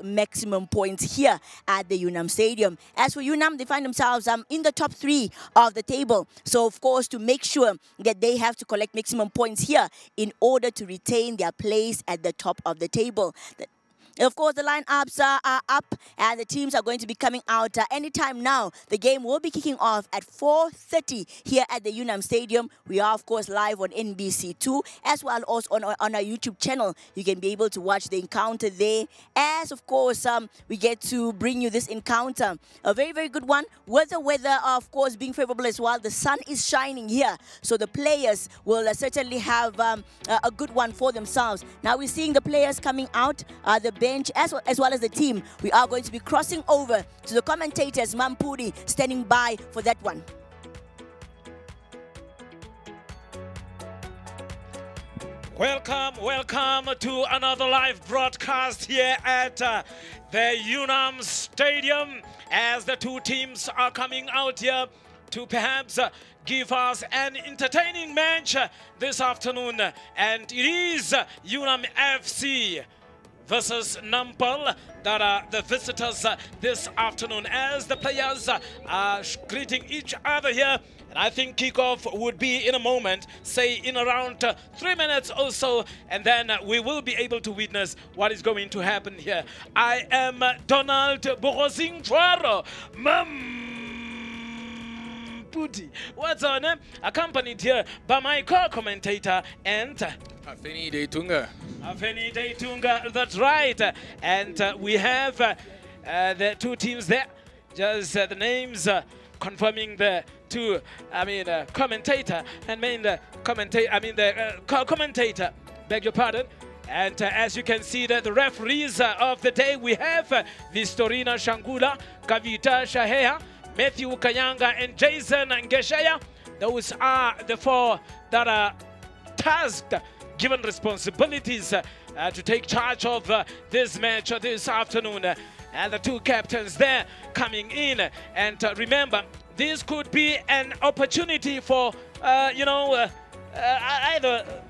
maximum points here at the UNAM Stadium. As for UNAM, they find themselves in the top 3 of the table. So, of course, to make sure that they have to collect maximum points here in order to retain their place at the top of the table. Of course, the lineups are up and the teams are going to be coming out anytime now. The game will be kicking off at 4:30 here at the UNAM Stadium. We are, of course, live on NBC2 as well as on our YouTube channel. You can be able to watch the encounter there. As, of course, we get to bring you this encounter. A very, very good one. With the weather, of course, being favorable as well. The sun is shining here. So the players will certainly have a good one for themselves. Now we're seeing the players coming out. The bench as well as the team. We are going to be crossing over to the commentators, Mampudi, standing by for that one. Welcome to another live broadcast here at the UNAM Stadium as the two teams are coming out here to perhaps give us an entertaining match this afternoon. And it is UNAM FC versus Nampol that are the visitors this afternoon as the players are greeting each other here. And I think kickoff would be in a moment, say in around 3 minutes or so, and then we will be able to witness what is going to happen here. I am Donald Borozing Chwaro, Puti. What's on name? Accompanied here by my co-commentator and Afeni Deitunga. Afeni Deitunga, that's right. And we have the two teams there. Just the names confirming the two, commentator and co-commentator, beg your pardon. And as you can see, the referees of the day, we have Vistorina Shangula, Kavita Shahea, Matthew Kayanga and Jason Ngeshaya. Those are the 4 that are tasked, given responsibilities to take charge of this match this afternoon. And the 2 captains there coming in. And remember, this could be an opportunity for, either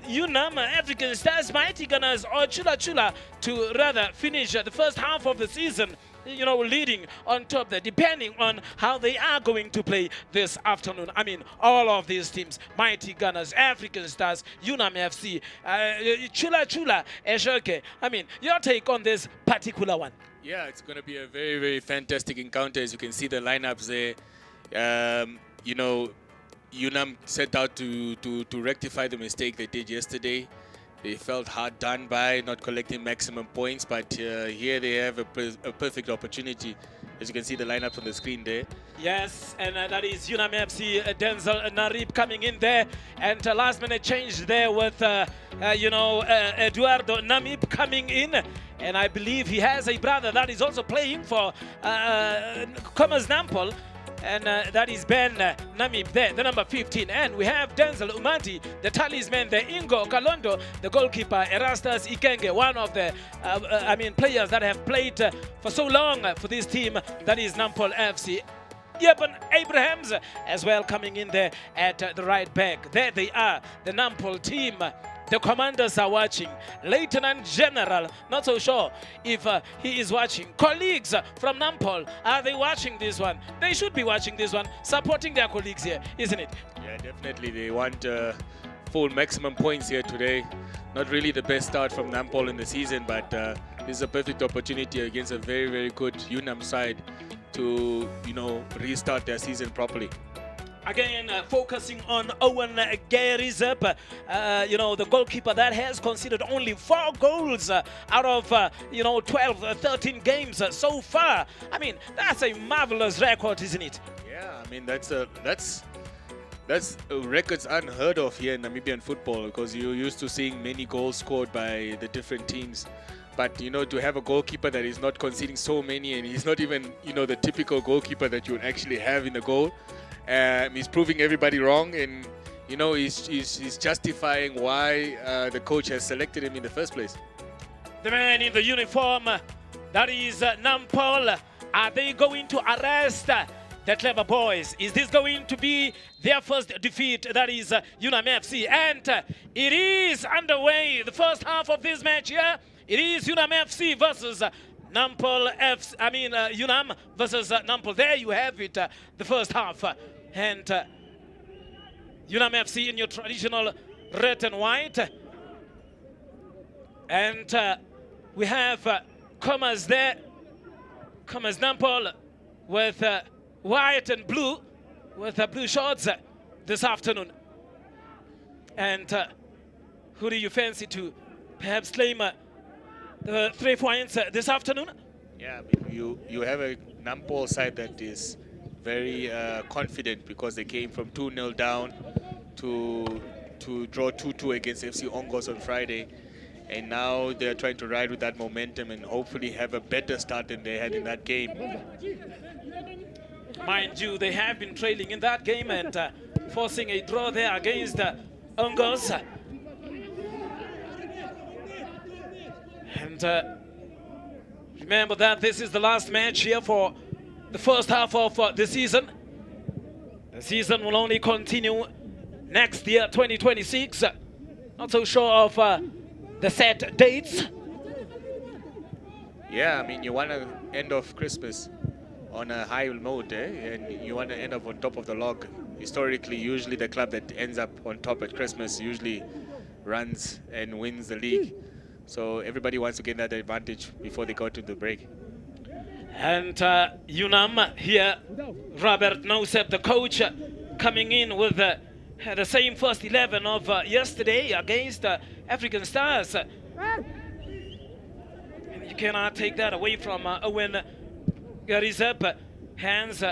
UNAM, African Stars, Mighty Gunners, or Chula Chula to rather finish the first half of the season, leading on top there, depending on how they are going to play this afternoon. I mean, all of these teams, Mighty Gunners, African Stars, UNAM FC, Chula Chula, Eshoke. I mean, your take on this particular one? Yeah, it's going to be a very, very fantastic encounter. As you can see the lineups there. UNAM set out to rectify the mistake they did yesterday. They felt hard done by not collecting maximum points, but here they have a perfect opportunity. As you can see the lineup on the screen there. Yes, and that is UNAM FC, Denzel Narib coming in there. And last minute change there with, Eduardo Namib coming in. And I believe he has a brother that is also playing for Khomas Nampol. And that is Ben Namib there, the number 15. And we have Denzel Umanti, the talisman, the Ingo Kalondo, the goalkeeper, Erastus Ikenge, one of the players that have played for so long for this team, that is Nampol FC. Yeben Abrahams as well coming in there at the right back. There they are, the Nampol team. The commanders are watching. Lieutenant General, not so sure if he is watching. Colleagues from Nampol, are they watching this one? They should be watching this one, supporting their colleagues here, isn't it? Yeah, definitely. They want full maximum points here today. Not really the best start from Nampol in the season, but this is a perfect opportunity against a very, very good UNAM side to, restart their season properly. Again, focusing on Owen Gerizep, the goalkeeper that has conceded only 4 goals out of, 12, 13 games so far. I mean, that's a marvelous record, isn't it? Yeah, I mean, that's records unheard of here in Namibian football, because you're used to seeing many goals scored by the different teams. But, to have a goalkeeper that is not conceding so many, and he's not even, the typical goalkeeper that you would actually have in the goal. He's proving everybody wrong, and he's justifying why the coach has selected him in the first place. The man in the uniform, that is Nampol. Are they going to arrest the clever boys? Is this going to be their first defeat? That is UNAM FC, and it is underway. The first half of this match here, it is UNAM FC versus UNAM versus Nampol. There you have it, the first half. And UNAM FC in your traditional red and white. And we have Khomas there. Khomas Nampol with white and blue, with blue shorts this afternoon. And who do you fancy to perhaps claim the 3 points this afternoon? Yeah, you have a Nampol side that is very confident because they came from 2-0 down to draw 2-2 against FC Ongos on Friday. And now they're trying to ride with that momentum and hopefully have a better start than they had in that game. Mind you, they have been trailing in that game and forcing a draw there against Ongos. And remember that this is the last match here for the first half of the season. The season will only continue next year, 2026. Not so sure of the set dates. Yeah, I mean, you want to end off Christmas on a high note, and you want to end up on top of the log. Historically, usually the club that ends up on top at Christmas usually runs and wins the league. So everybody wants to get that advantage before they go to the break. And UNAM here, Robert Nosep, the coach, coming in with the same first 11 of yesterday against African Stars. And you cannot take that away from Owen Garizep. Hands,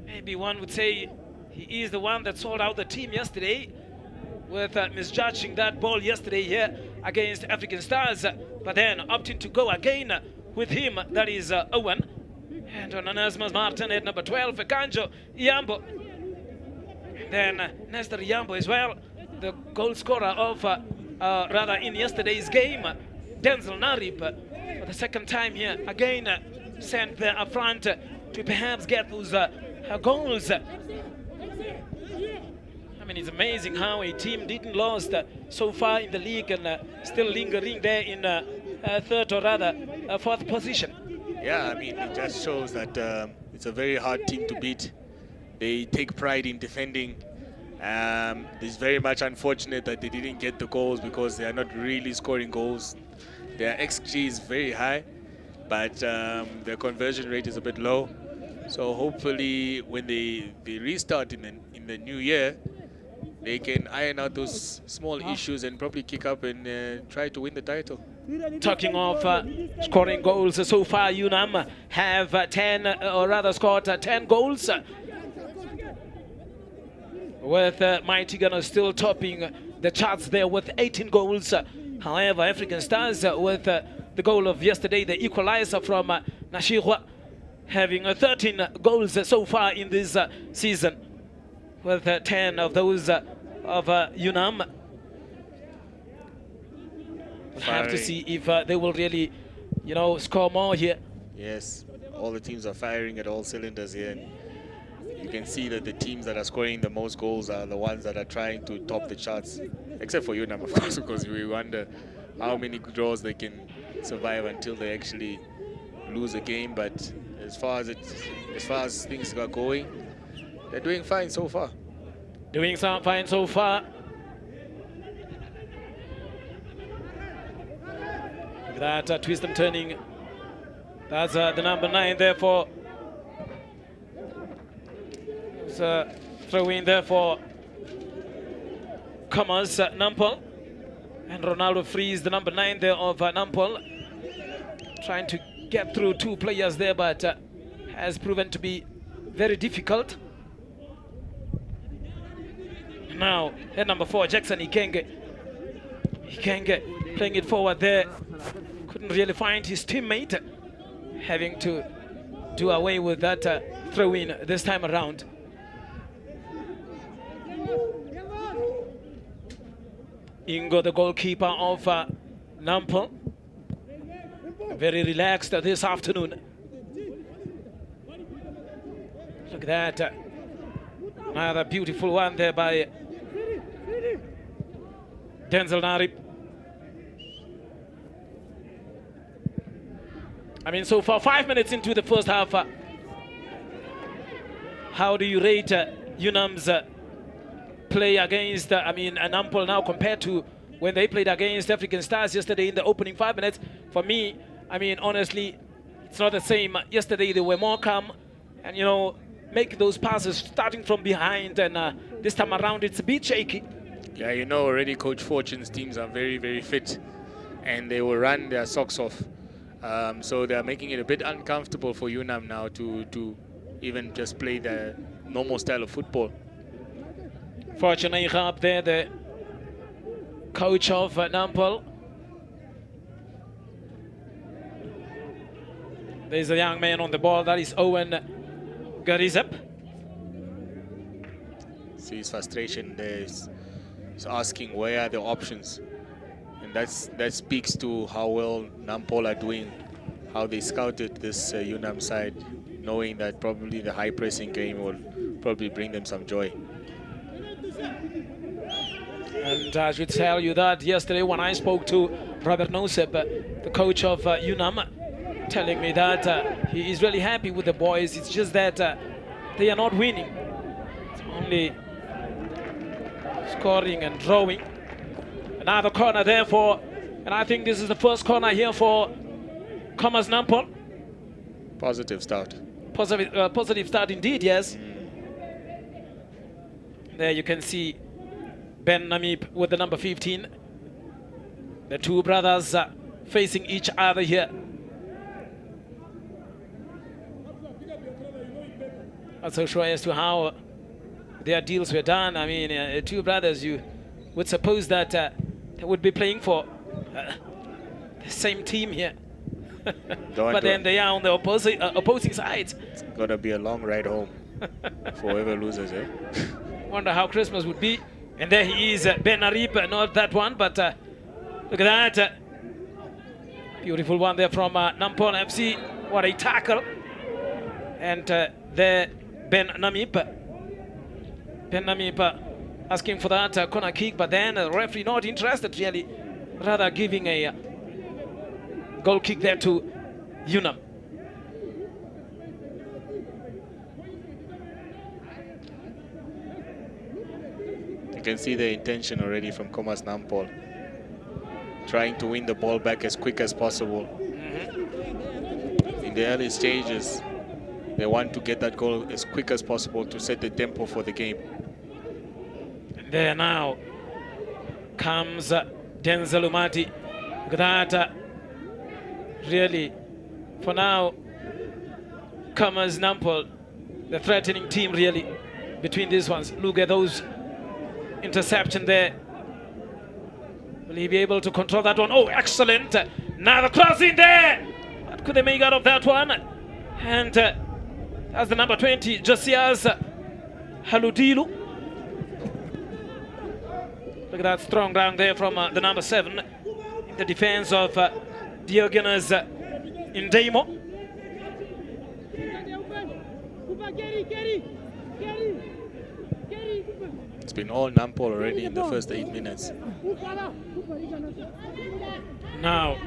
maybe one would say he is the one that sold out the team yesterday with misjudging that ball yesterday here against African Stars, but then opting to go again with him, that is Owen. And on Anasmas Martin at number 12, Kanjo Iyambo. Then Nestor Iyambo as well, the goal scorer of, rather in yesterday's game. Denzel Narib, for the second time here, again sent there up front to perhaps get those goals. I mean, it's amazing how a team didn't lose so far in the league and still lingering there in third or rather fourth position. Yeah, I mean, it just shows that it's a very hard team to beat. They take pride in defending. It's very much unfortunate that they didn't get the goals because they are not really scoring goals. Their XG is very high, but their conversion rate is a bit low. So hopefully when they restart in the new year, they can iron out those small issues and probably kick up and try to win the title. Talking of scoring goals, so far UNAM have 10, or rather scored 10 goals. With Mighty Gunner still topping the charts there with 18 goals. However, African Stars with the goal of yesterday, the equalizer from Nashirwa, having 13 goals so far in this season, with 10 of those of UNAM. We'll have to see if they will really, you know, score more here. Yes, all the teams are firing at all cylinders here. And you can see that the teams that are scoring the most goals are the ones that are trying to top the charts, except for UNAM, of course, because we wonder how many draws they can survive until they actually lose a game. But as far as things are going, they're doing fine so far. Doing some fine so far. Look at that twist and turning. That's the number 9 there for. Throw in there for Khomas Nampol, and Ronaldo frees the number 9 there of Nampol, trying to get through 2 players there, but has proven to be very difficult. Now at number 4, Jackson Ikenge playing it forward there, couldn't really find his teammate, having to do away with that throw in this time around. Ingo, the goalkeeper of Nampol, very relaxed this afternoon. Look at that. Another beautiful one there by Denzel Narib. I mean, so far 5 minutes into the first half, how do you rate UNAM's play against, Nampol now compared to when they played against African Stars yesterday in the opening 5 minutes? For me, I mean, honestly, it's not the same. Yesterday they were more calm and, you know, make those passes starting from behind, and this time around it's a bit shaky. Yeah, you know already Coach Fortune's teams are very, very fit and they will run their socks off. So they're making it a bit uncomfortable for UNAM now to even just play the normal style of football. Fortunately up there, the coach of Nampol. There's a young man on the ball, that is Owen Garizep. See his frustration there. He's asking where are the options. And that speaks to how well Nampol are doing, how they scouted this UNAM side, knowing that probably the high pressing game will probably bring them some joy. And I should tell you that yesterday when I spoke to Robert Nosep, the coach of UNAM, telling me that he is really happy with the boys. It's just that they are not winning. It's only scoring and drawing. Another corner there and I think this is the first corner here for Khomas Nampol. Positive start. Positive start indeed, yes. There you can see Ben Namib with the number 15. The two brothers facing each other here. Not so sure as to how their deals were done. I mean, two brothers, you would suppose that they would be playing for the same team here. But then they are on the opposing sides. It's gonna be a long ride home for whoever loses, eh? Wonder how Christmas would be. And there he is, Ben Arip, not that one, but look at that. Beautiful one there from Nampol FC. What a tackle. And there, Ben Namib. Ben Namib asking for that corner kick, but then the referee not interested really, rather giving a goal kick there to UNAM. You can see the intention already from Khomas Nampol, trying to win the ball back as quick as possible. In the early stages, they want to get that goal as quick as possible to set the tempo for the game. And there now comes Denzel Umati. Look at that. Really, for now, Khomas Nampol, the threatening team really between these ones. Look at those interception there. Will he be able to control that one? Oh, excellent. Now the cross in there. What could they make out of that one? And that's the number 20, Josias Haludilu. Look at that strong ground there from the number 7 in the defense of Diogenes Indemo. It's been all Nampol already in the first 8 minutes. Now,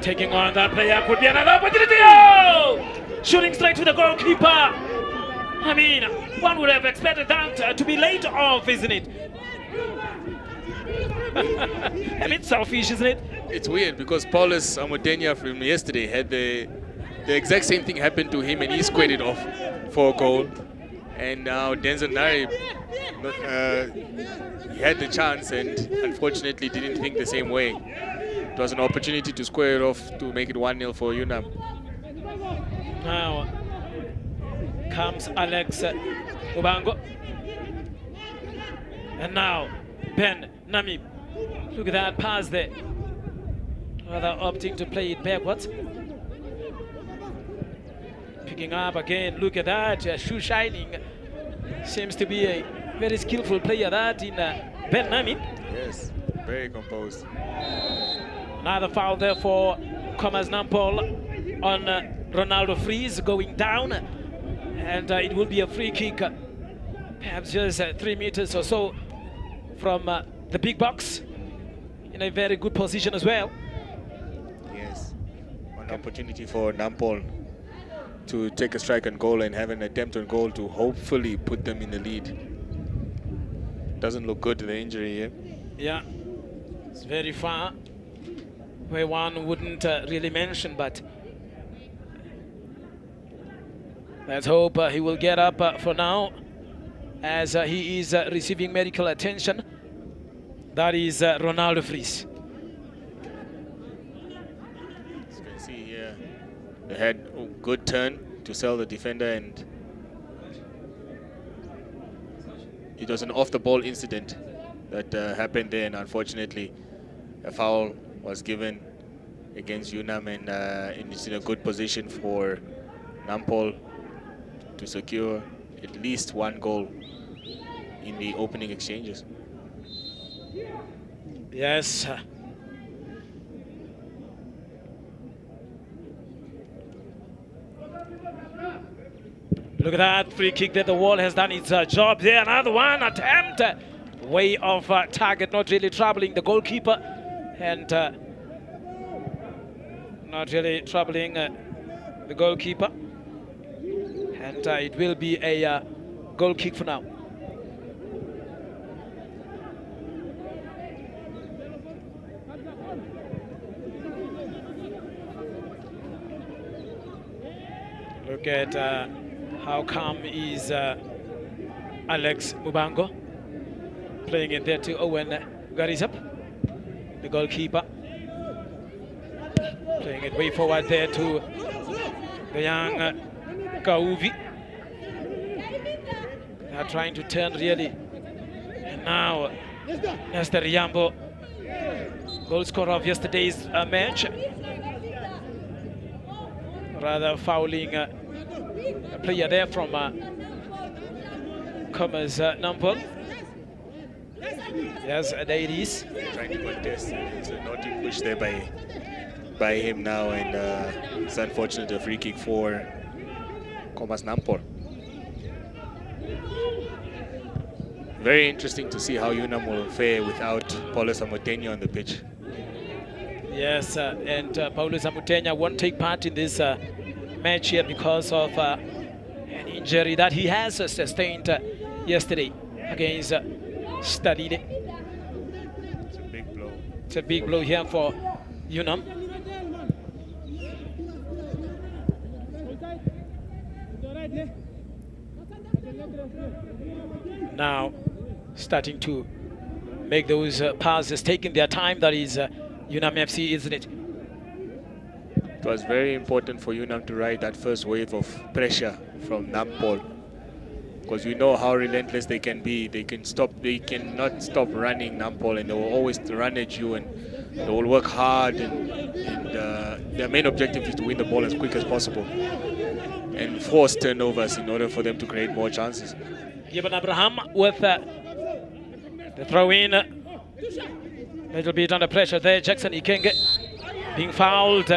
taking on that player could be another opportunity. Oh! Shooting straight to the goalkeeper. I mean, one would have expected that to be late off, isn't it? A bit selfish, isn't it? It's weird because Paulus Amodenia from yesterday had the exact same thing happen to him and he squared it off for a goal. And now Denzel Nari, he had the chance and unfortunately didn't think the same way. It was an opportunity to square it off to make it 1-0 for UNAM. Now comes Alex Ubango. And now Ben Namib. Look at that pass there. Rather opting to play it backwards. Picking up again. Look at that. Shoe shining. Seems to be a very skillful player that in Ben Namib. Yes, very composed. Another foul there for Khomas Nampol on Ronaldo Fries going down. And it will be a free kick. Perhaps just 3 meters or so from the big box. In a very good position as well. Yes. An opportunity for Nampol to take a strike and goal and have an attempt on goal to hopefully put them in the lead. Doesn't look good, the injury here. Yeah, it's very far, where one wouldn't really mention, but let's hope he will get up for now, as he is receiving medical attention. That is Ronaldo Fries. As you can see here, they had a good turn to sell the defender, and it was an off-the-ball incident that happened there, and unfortunately a foul was given against UNAM, and it's in a good position for Nampol to secure at least one goal in the opening exchanges. Yes. Look at that free kick there. The wall has done its job there. Another one attempt. Way off target, not really troubling the goalkeeper. And not really troubling the goalkeeper. And it will be a goal kick for now. Look at how calm is Alex Mubango, playing it there to Owen Garizap, the goalkeeper. Playing it way forward there to the young Kauvi. They are trying to turn really. And now Nestor Yambo, goal scorer of yesterday's match, rather fouling a player there from Khomas Nampol. Yes, there it is. Trying to contest. It's a naughty push there by him now, and it's unfortunate, a free kick for Khomas Nampol. Very interesting to see how UNAM will fare without Paulo Samotenya on the pitch. Yes, and Paulo Samotenya won't take part in this match here because of an injury that he has sustained yesterday against Stadide. It's a big blow. It's a big blow here for UNAM. Now starting to make those passes, taking their time. That is UNAM FC, isn't it? It was very important for UNAM to ride that first wave of pressure from Nampol, because we know how relentless they can be. They cannot stop running Nampol, and they will always run at you, and they will work hard, and their main objective is to win the ball as quick as possible and force turnovers in order for them to create more chances. Gibbon Abraham with the throw-in. Little bit under pressure there. Jackson Ikenge being fouled.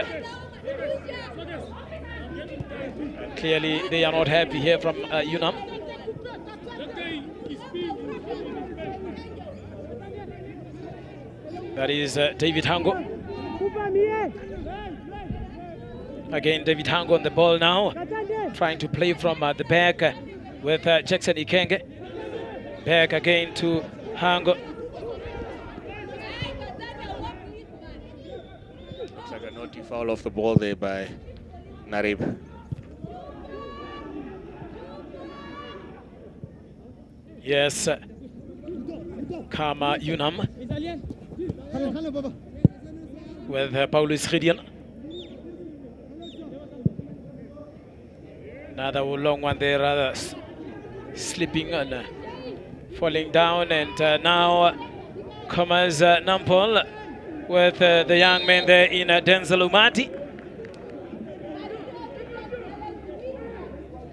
Clearly they are not happy here from UNAM. That is David Hango. Again, David Hango on the ball now, trying to play from the back with Jackson Ikenge. Back again to Hango. Looks like a naughty foul off the ball there by Narib. Yes, Kama UNAM with Paulus Gideon. Another long one there, rather slipping and falling down. And now Khomas Nampol with the young man there in Denzel Umati.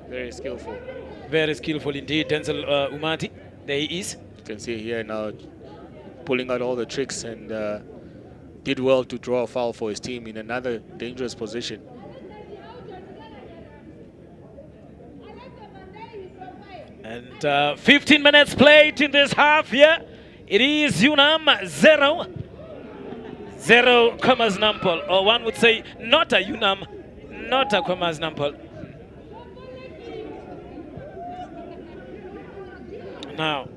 Very skillful. Very skillful indeed, Denzel Umati. There he is. You can see here now pulling out all the tricks, and did well to draw a foul for his team in another dangerous position. And 15 minutes played in this half here. It is UNAM 0, 0 Khomas Nampol, or one would say not a UNAM, not a Khomas Nampol. Now,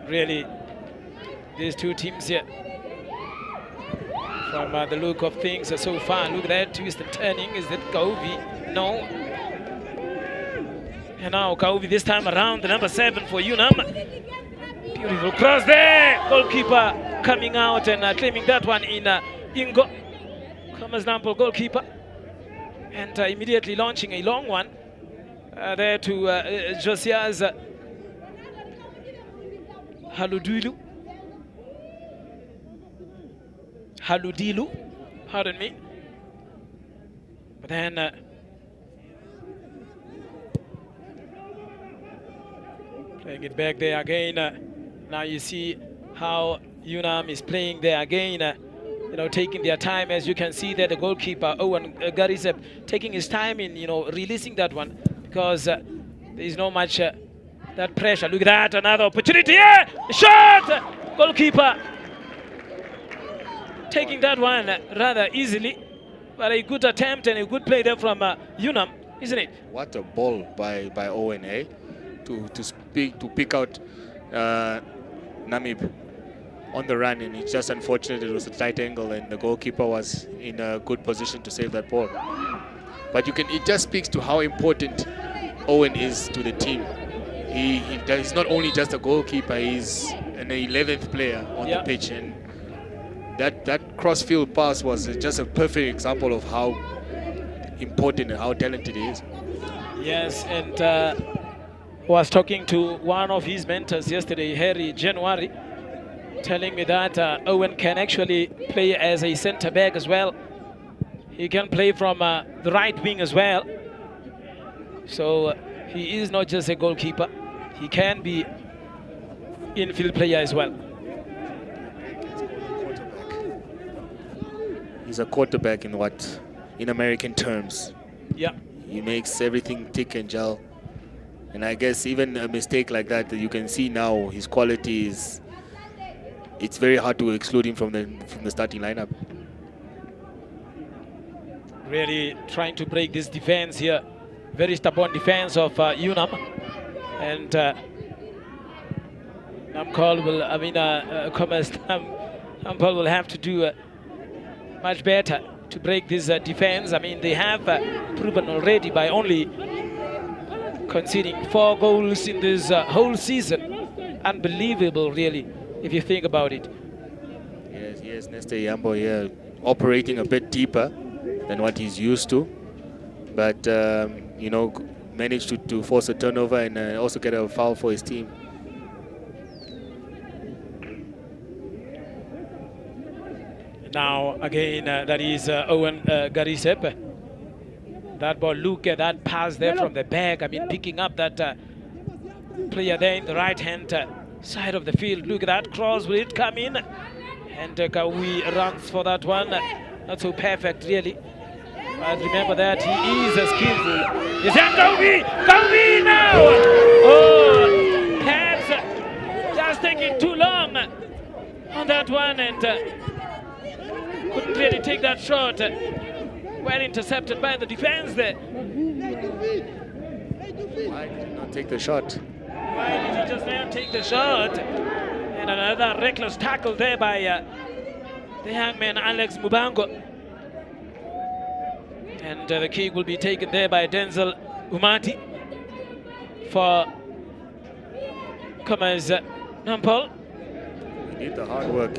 really, these two teams here, from the look of things so far, look at that twist and turning. Is that Kauvi? No. And now Kauvi this time around, the number 7 for UNAM. Beautiful cross there. Goalkeeper coming out and claiming that one in Ingo. Khomas Nampol goalkeeper. And immediately launching a long one there to Josiah's Haludilu, pardon me. But then playing it back there again. Now you see how UNAM is playing there again. You know, taking their time, as you can see there, the goalkeeper Owen Garisep taking his time in, you know, releasing that one, because there is no much that pressure. Look at that, another opportunity. Yeah, shot! Goalkeeper taking that one rather easily, but a good attempt and a good play there from UNAM, isn't it? What a ball by Owen, eh? To pick out Namib on the run, and it's just unfortunate it was a tight angle and the goalkeeper was in a good position to save that ball. But it just speaks to how important Owen is to the team. He's not only just a goalkeeper, he's an 11th player on the pitch, and that cross-field pass was just a perfect example of how important and how talented he is. Yes, and was talking to one of his mentors yesterday, Harry January, telling me that Owen can actually play as a centre-back as well. He can play from the right wing as well. So he is not just a goalkeeper. He can be infield player as well. He's a quarterback in American terms. Yeah. He makes everything tick and gel. And I guess even a mistake like that you can see now his quality is, it's very hard to exclude him from the starting lineup. Really trying to break this defense here. Very stubborn defense of UNAM. And Khomas Nampol will have to do much better to break this defense. I mean, they have proven already by only conceding 4 goals in this whole season. Unbelievable, really, if you think about it. Yes, Neste Yambo here operating a bit deeper than what he's used to, but you know, managed to force a turnover and also get a foul for his team. Now again, that is Owen Garisep. That ball, look at that pass there from the back. I mean, picking up that player there in the right-hand side of the field. Look at that cross. Will it come in? And Kawi runs for that one. Not so perfect, really. But remember that he is skillful. Is that Kawi? Kawi now! Oh, hands just taking too long on that one, and couldn't really take that shot. Well intercepted by the defense there. Why did he not take the shot? Why did he just not take the shot? And another reckless tackle there by the young man Alex Mubango. And the kick will be taken there by Denzel Umati for Khomas Nampol. He did the hard work.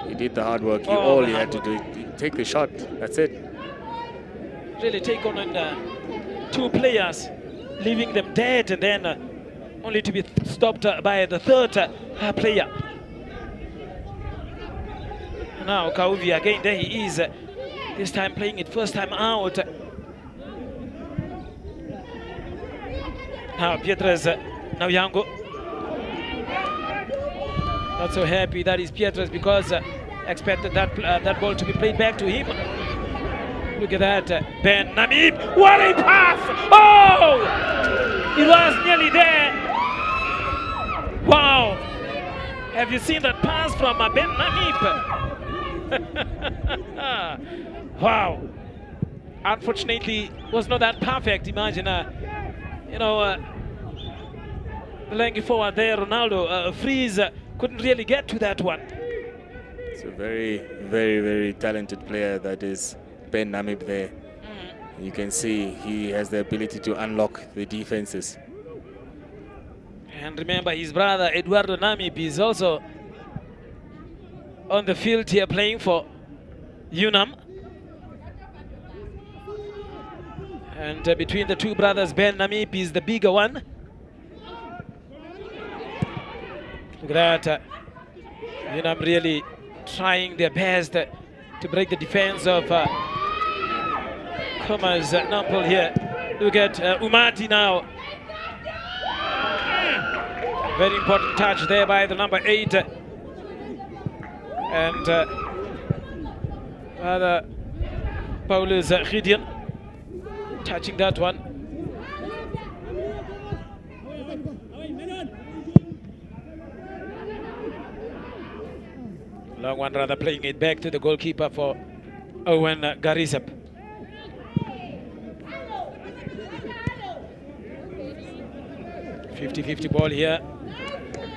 He did the hard work. All he had to do, take the shot. That's it. Really take on 2 players, leaving them dead, and then only to be stopped by the 3rd player. Now Kauvi again, there he is. This time playing it first time out. Now Pietres Nauyango. Not so happy that is Pietres, because expected that ball to be played back to him. Look at that, Ben Namib. What a pass! Oh! It was nearly there. Wow! Have you seen that pass from Ben Namib? Wow. Unfortunately, was not that perfect. Imagine, you know, the lanky forward there, Ronaldo, Freeze, couldn't really get to that one. It's a very, very, very talented player that is Ben Namib there. You can see he has the ability to unlock the defenses. And remember, his brother Eduardo Namib is also on the field here playing for UNAM. And between the two brothers, Ben Namib is the bigger one. Look at that. UNAM really trying their best to break the defense of Khomas Nampol here. Look at Umati now. Very important touch there by the number 8. And rather Paulus Gideon touching that one. Long one, rather playing it back to the goalkeeper for Owen Garisap. .50-50 ball here,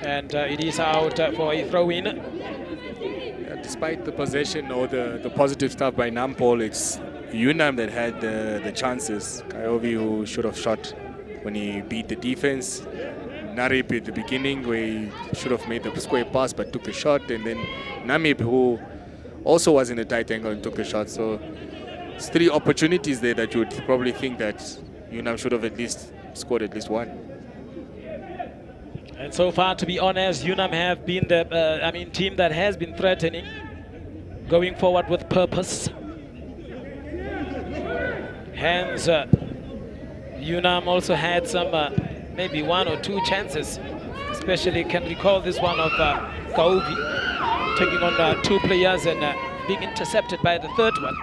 and it is out for a throw-in. Yeah, despite the possession or the positive stuff by Nampol, it's UNAM that had the chances. Kaiovi, who should have shot when he beat the defense. Narip at the beginning, where he should have made the square pass but took the shot, and then Namib, who also was in a tight angle and took the shot. So it's 3 opportunities there that you would probably think that UNAM should have at least scored at least one. And so far, to be honest, UNAM have been the team that has been threatening, going forward with purpose. Hence, UNAM also had some maybe 1 or 2 chances, especially can recall this one of Kaovi taking on 2 players and being intercepted by the 3rd one.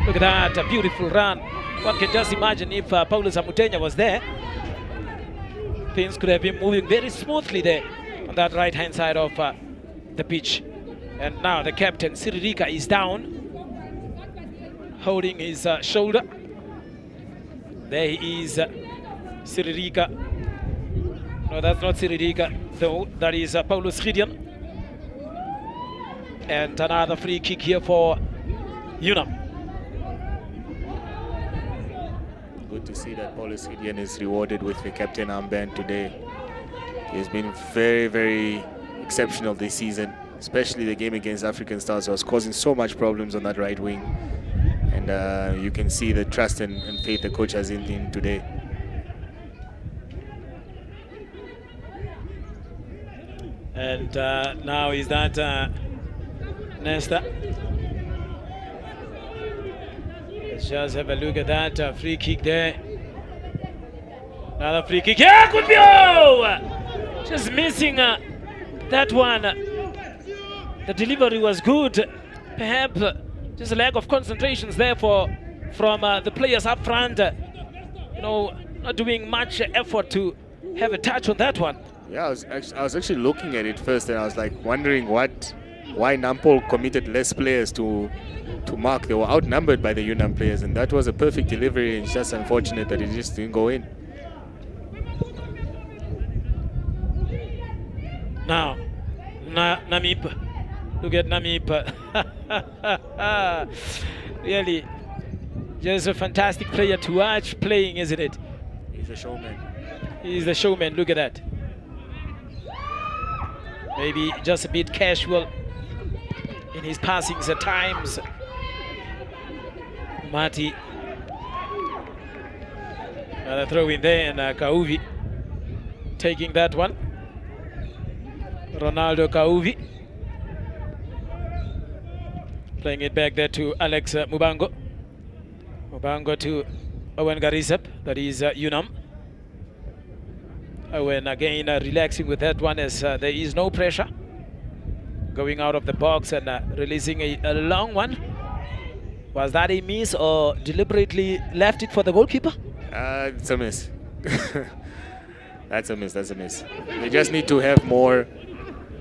Look at that, a beautiful run. One can just imagine if Paulus Amutenya was there, things could have been moving very smoothly there on that right-hand side of the pitch. And now the captain, Siririka, is down, holding his shoulder. There he is, Siririka. No, that's not Siririka, though. That is Paulus Gideon. And another free kick here for UNAM. Good to see that Paulus Gideon is rewarded with the captain armband today. He's been very, very exceptional this season, especially the game against African Stars. He was causing so much problems on that right wing. And you can see the trust and faith the coach has in him today. And now is that Nesta. Let's just have a look at that free kick there. Another free kick. Yeah, could be. Oh! Just missing that one. The delivery was good. Perhaps just a lack of concentrations there from the players up front. You know, not doing much effort to have a touch on that one. Yeah, I was actually looking at it first, and I was like wondering why Nampol committed less players to mark. They were outnumbered by the UNAM players, and that was a perfect delivery. And it's just unfortunate that it just didn't go in. Now, Namib. Look at Namib. Really, just a fantastic player to watch playing, isn't it? He's a showman. He's the showman. Look at that. Maybe just a bit casual in his passings at times. Mati. Another throw in there, and Kauvi taking that one. Ronaldo Kauvi. Playing it back there to Alex Mubango. Mubango to Owen Garisap, that is UNAM. Owen again relaxing with that one as there is no pressure. Going out of the box and releasing a long one. Was that a miss or deliberately left it for the goalkeeper? It's a miss. That's a miss, that's a miss. They just need to have more.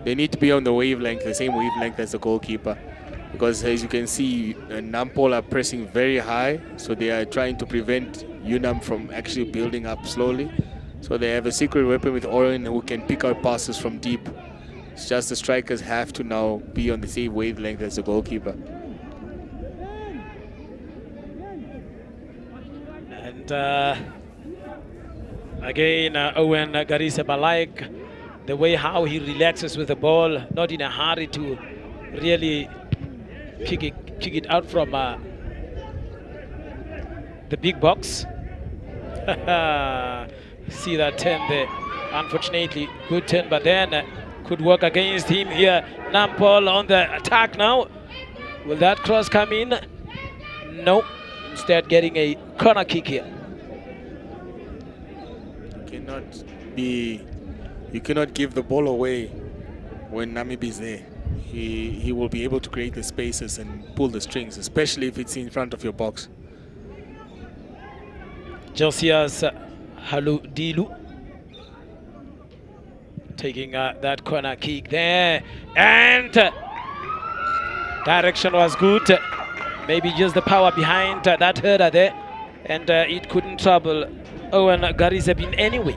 They need to be on the wavelength, the same wavelength as the goalkeeper. because as you can see, Nampol are pressing very high, so they are trying to prevent UNAM from actually building up slowly. So they have a secret weapon with Oren who can pick out passes from deep. It's just the strikers have to now be on the same wavelength as the goalkeeper. And again, Owen Garissa, I like the way how he relaxes with the ball, not in a hurry to really kick it out from the big box. See that turn there. Unfortunately, good turn, but then could work against him here. Nampol on the attack now. Will that cross come in? No. Instead, getting a corner kick here. You cannot give the ball away when Namib is there. He will be able to create the spaces and pull the strings, especially if it's in front of your box. Josias Haludilu taking that corner kick there, and direction was good. Maybe just the power behind that header there, and it couldn't trouble Owen Garissa in any way.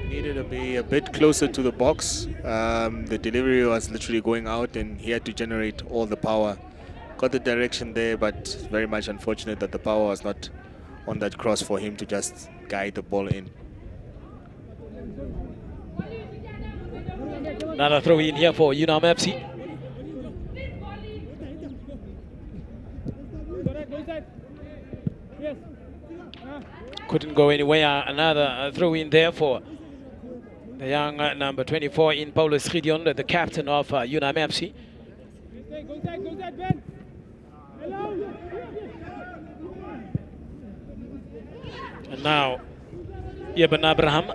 Needed to be a bit closer to the box. The delivery was literally going out and he had to generate all the power. Got the direction there, but very much unfortunate that the power was not on that cross for him to just guide the ball in. Another throw in here for UNAM FC. Couldn't go anywhere. Another throw in there for the young number 24 in Paulus Gideon, the captain of UNAM FC. And now, Ibn Abraham.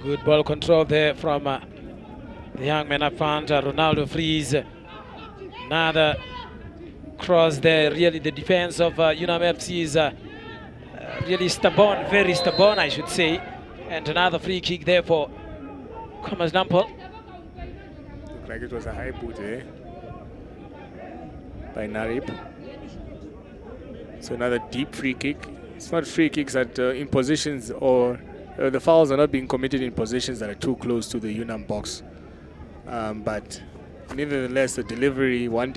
Good ball control there from the young man up front, Ronaldo Fries. Another cross there. Really, the defense of UNAM FC is really stubborn, very stubborn, I should say. And another free kick there for Khomas Nampol. Looked like it was a high boot there by Narib. So another deep free kick. It's not free kicks that in positions, or the fouls are not being committed in positions that are too close to the UNAM box. But nevertheless, the delivery, one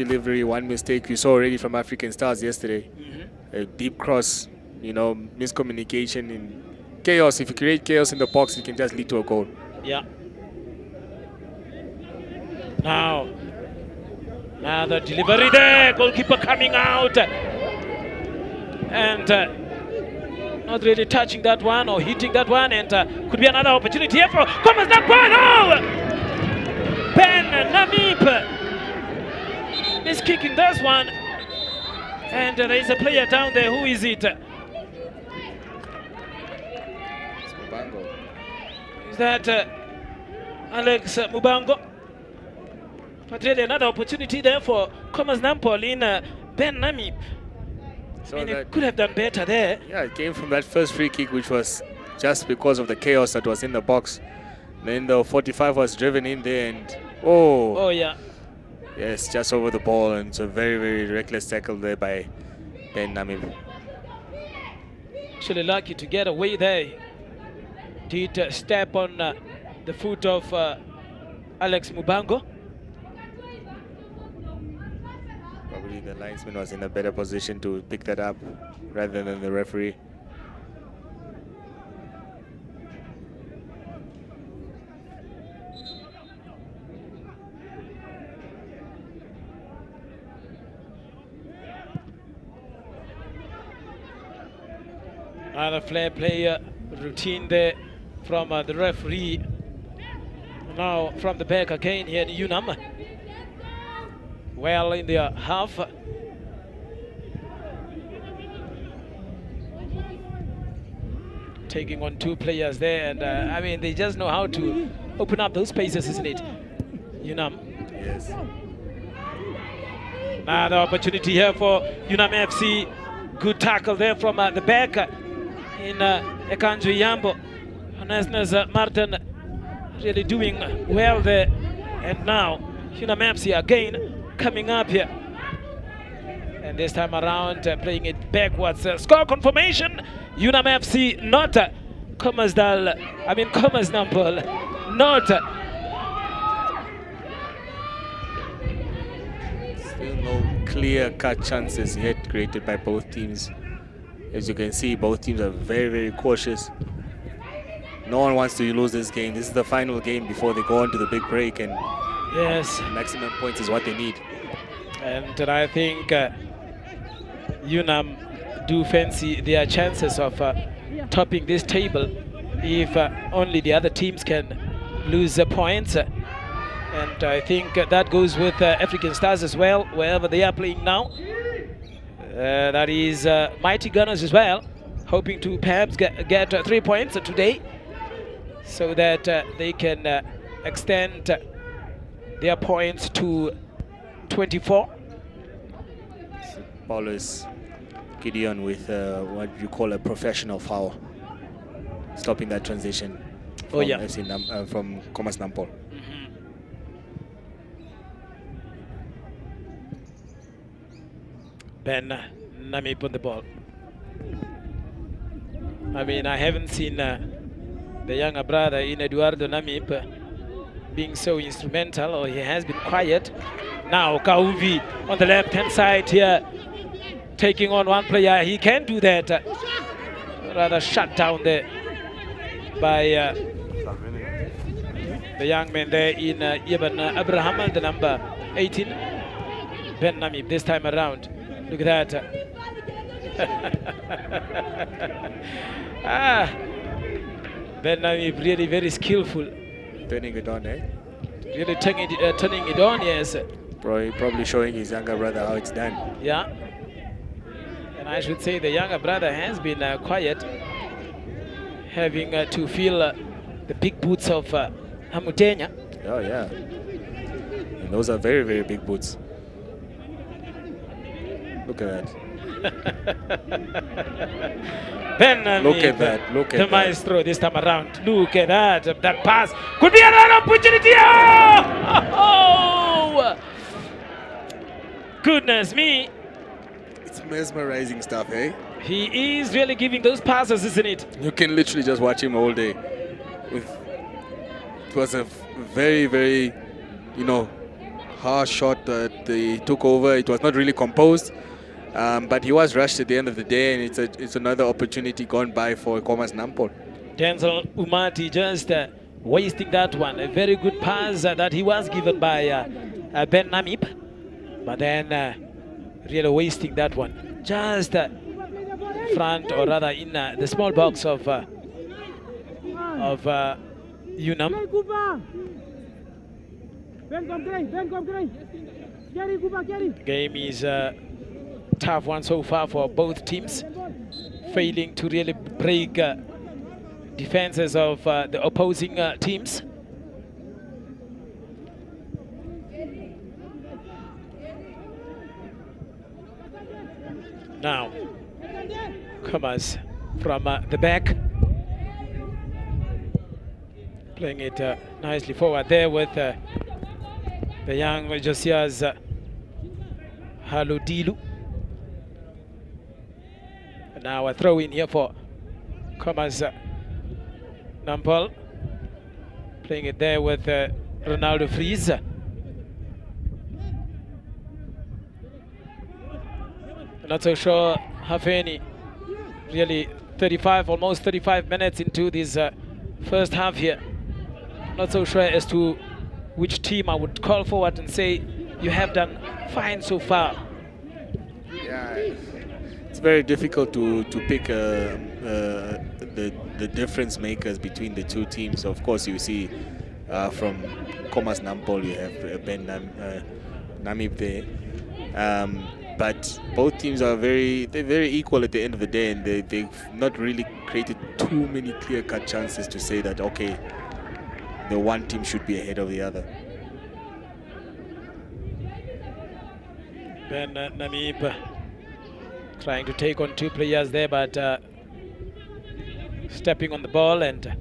mistake. You saw already from African Stars yesterday. A deep cross, you know, miscommunication in chaos. If you create chaos in the box, it can just lead to a goal. Yeah. Now the delivery there, goalkeeper coming out and not really touching that one or hitting that one, and could be another opportunity here for Khomas Nampol. Oh! Ben Namib is kicking this one, and there is a player down there. Who is it? Mubango. Is that Alex Mubango? But really another opportunity there for Khomas Nampol in Ben Namib. So I mean, it could have done better there. Yeah, it came from that first free kick, which was just because of the chaos that was in the box. Then the 45 was driven in there, and oh yeah, yes, just over the ball, and it's a very, very reckless tackle there by Ben Namib. Actually lucky to get away there. Did step on the foot of Alex Mubango. Probably the linesman was in a better position to pick that up rather than the referee. Another fair play routine there from the referee. Now from the back again here in UNAM. Well in their half. Taking on two players there, and I mean, they just know how to open up those spaces, isn't it? UNAM. Yes. Another opportunity here for UNAM FC. Good tackle there from the back in Ekanjo Yambo. Martin really doing well there. And now UNAM FC again coming up here. And this time around playing it backwards. Score confirmation. UNAM FC not Khomas Nampol not. Still no clear-cut chances yet created by both teams. As you can see, both teams are very, very cautious. No one wants to lose this game. This is the final game before they go on to the big break, and yes, maximum points is what they need. And I think UNAM do fancy their chances of topping this table if only the other teams can lose the points. And I think that goes with African Stars as well, wherever they are playing now. That is Mighty Gunners as well, hoping to perhaps get 3 points today, so that they can extend their points to 24. Paulus Gideon with what you call a professional foul, stopping that transition from from Khomas Nampol. Ben Namip on the ball. I mean, I haven't seen the younger brother in Eduardo Namip being so instrumental, or he has been quiet. Now Kauvi on the left-hand side here, taking on one player. He can do that. Rather shut down there by the young man there in Ibn Abraham, the number 18. Ben Namip this time around. Look at that. Ben Namip really very skillful. Turning it on, eh? Really turning it on, yes. Probably showing his younger brother how it's done. Yeah. And I should say the younger brother has been quiet, having to feel the big boots of Hamutenya. Oh, yeah. And those are very, very big boots. Look at that. Ben look at that. Look at the that. maestro this time around. Look at that. That pass could be another opportunity. Oh! Goodness me. It's mesmerizing stuff, eh? He is really giving those passes, isn't it? You can literally just watch him all day. It was a very, very, harsh shot that they took over. It was not really composed. But he was rushed at the end of the day, and it's another opportunity gone by for Khomas Nampol. Denzel Umati just wasting that one. A very good pass that he was given by Ben Namip, but then really wasting that one. Just front, or rather in the small box of UNAM. Game is tough one so far for both teams, failing to really break defenses of the opposing teams. Now, Khomas from the back, playing it nicely forward there with the young Josias Halodilu. Now a throw in here for Khomas Nampol, playing it there with Ronaldo Fries. Not so sure Hafeni, really almost 35 minutes into this first half here. Not so sure as to which team I would call forward and say you have done fine so far. Yeah, it's very difficult to pick the difference makers between the two teams. Of course, you see from Khomas Nampol you have Ben Namip there, but both teams are very equal at the end of the day, and they've not really created too many clear-cut chances to say that okay, the one team should be ahead of the other. Ben Namip trying to take on two players there, but stepping on the ball, and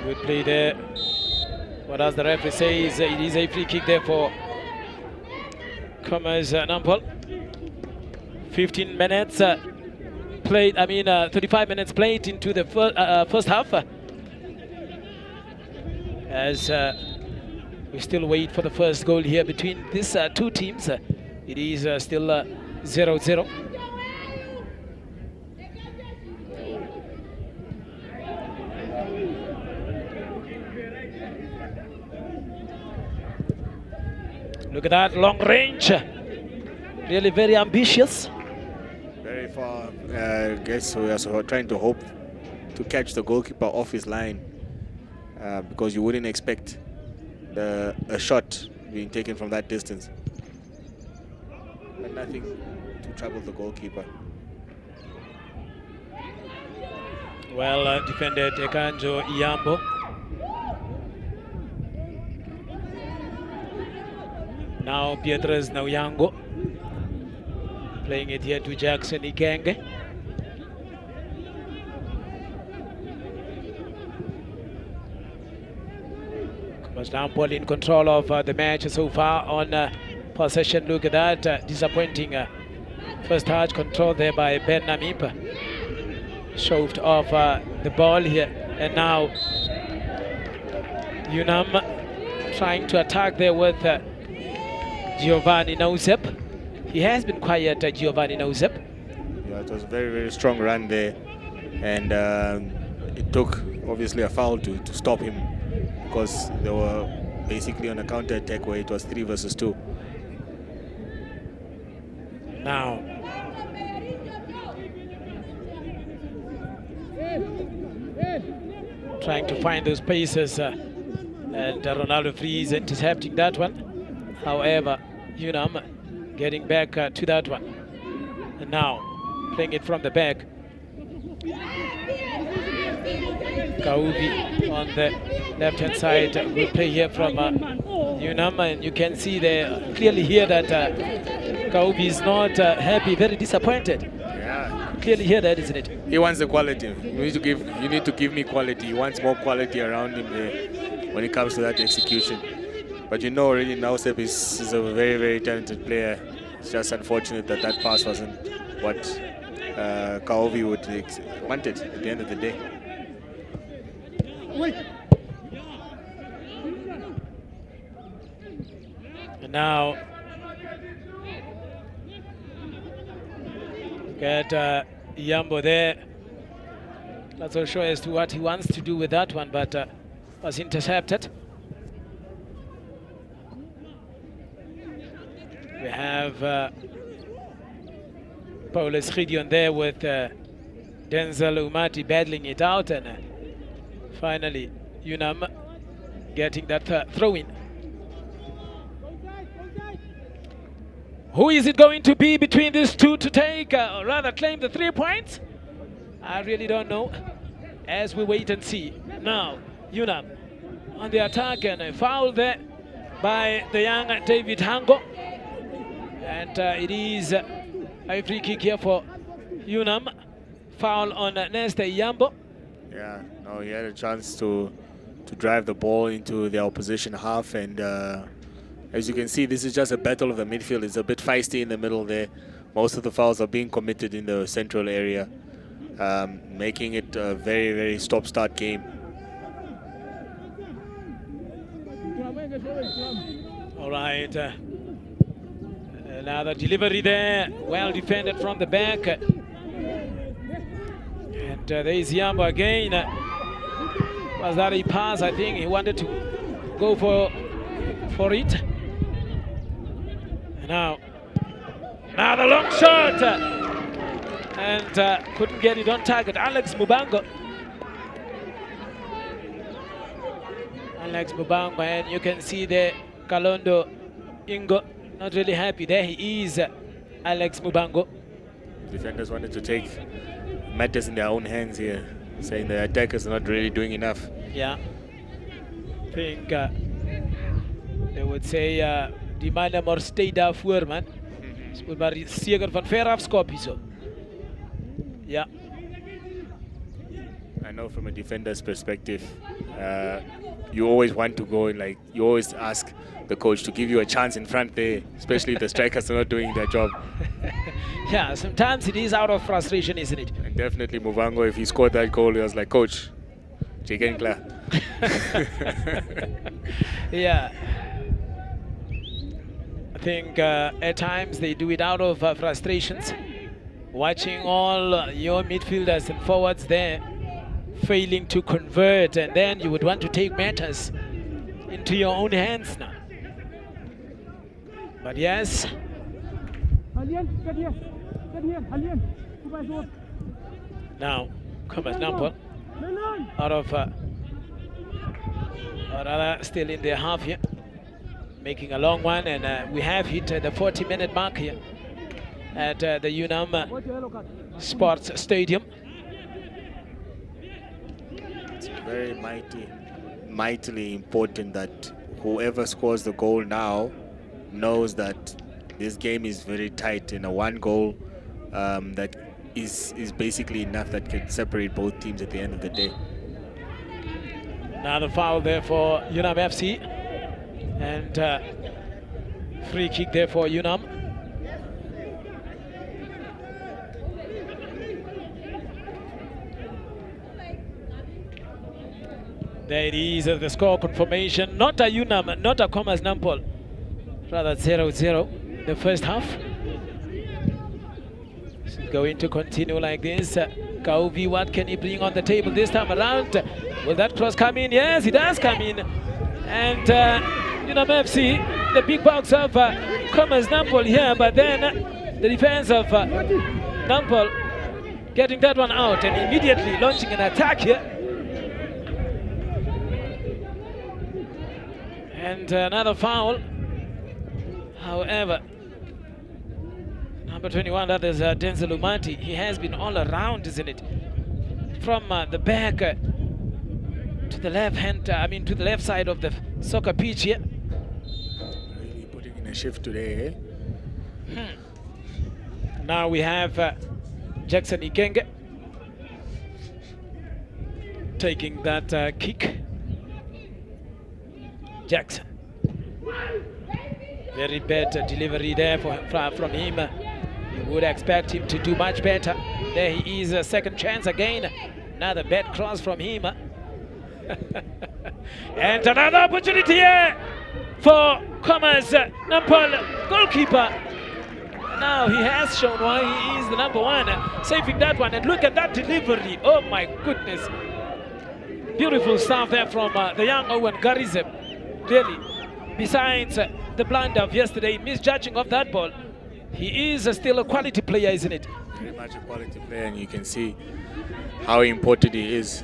Good play there. What does the referee say? It is a free kick there for Khomas Nampol. 15 minutes played, 35 minutes played into the first half. As we still wait for the first goal here between these two teams. It is still 0-0. Look at that long range. Really very ambitious. Very far. I guess we are trying to hope to catch the goalkeeper off his line, because you wouldn't expect a shot being taken from that distance. But nothing to trouble the goalkeeper. Well defended, Ekanjo Iyambo. Now Beatrice Nauyango playing it here to Jackson Ikenge. Khomas Nampol in control of the match so far on possession. Look at that, disappointing first touch control there by Ben Namib. Shoved off the ball here, and now UNAM trying to attack there with Giovanni Nozep. He has been quiet, Giovanni Nozep. Yeah, it was a very, very strong run there, and it took obviously a foul to stop him, because they were basically on a counter attack where it was 3 versus 2. Now trying to find those paces, and Ronaldo Freeze intercepting that one. However, UNAM getting back to that one. And now playing it from the back. Kaubi on the left-hand side. Good play here from UNAM, and you can see there clearly here that Kaubi is not happy, very disappointed. Yeah. Clearly hear that, isn't it? He wants the quality. You need to give me quality. He wants more quality around him when it comes to that execution. But you know already Nausep is a very, very talented player. It's just unfortunate that that pass wasn't what Kaovi wanted at the end of the day. And now get Iyambo there. Not so sure as to what he wants to do with that one, but was intercepted. We have Paulus Gideon there with Denzel Umati battling it out, and finally UNAM getting that throw-in. Who is it going to be between these two to take, or rather claim the 3 points? I really don't know, as we wait and see. Now, UNAM on the attack, and a foul there by the young David Hango. And it is a free kick here for UNAM. Foul on Nesta Iyambo. Yeah, no, he had a chance to drive the ball into the opposition half, and as you can see, this is just a battle of the midfield. It's a bit feisty in the middle there. Most of the fouls are being committed in the central area, making it a very, very stop-start game. All right. Another delivery there, well defended from the back. And there is Iyambo again. Was that a pass? I think he wanted to go for it. Now the long shot, and couldn't get it on target. Alex Mubango, and you can see there Kalondo Ingo not really happy. There he is, Alex Mubango. Defenders wanted to take matters in their own hands here, saying the attackers are not really doing enough. Yeah, I think they would say die manne maar stay daarvoor, man. Ze moet maar zeker van ver af skoppen zo. Yeah. I know from a defender's perspective, you always want to go, like, you always ask the coach to give you a chance in front there, especially if the strikers are not doing their job. Yeah, sometimes it is out of frustration, isn't it? And definitely Muvango, if he scored that goal, he was like, coach, chicken clear. Yeah. I think at times they do it out of frustrations. Watching all your midfielders and forwards there failing to convert, and then you would want to take matters into your own hands now. But yes. Now, Khomas Nampol out of, or rather still in their half here, making a long one, and we have hit the 40-minute mark here at the UNAM Sports Stadium. It's very mightily important that whoever scores the goal now knows that this game is very tight, and a one goal that is basically enough that can separate both teams at the end of the day. Another foul there for UNAM FC, and free kick there for UNAM. There it is, the score confirmation. Not a UNAM, not a Khomas Nampol. Rather 0-0 the first half. It's going to continue like this. Kauvi, what can he bring on the table this time around? Will that cross come in? Yes, it does come in. And UNAM FC, the big box of Khomas Nampol here, but then the defense of Nampol getting that one out and immediately launching an attack here. And another foul. However, number 21, that is Denzel Umanti. He has been all around, isn't it? From the back to the left hand, to the left side of the soccer pitch here. Really putting in a shift today, eh? Now we have Jackson Ikenge taking that kick. Jackson. Very bad delivery there from him. You would expect him to do much better. There he is, a second chance again. Another bad cross from him. And another opportunity here for Khomas Nampol, goalkeeper. Now he has shown why he is the number one, saving that one. And look at that delivery. Oh my goodness. Beautiful stuff there from the young Owen Garizem. Really, besides the blunder of yesterday, misjudging of that ball, he is still a quality player, isn't it? Very much a quality player, and you can see how important he is.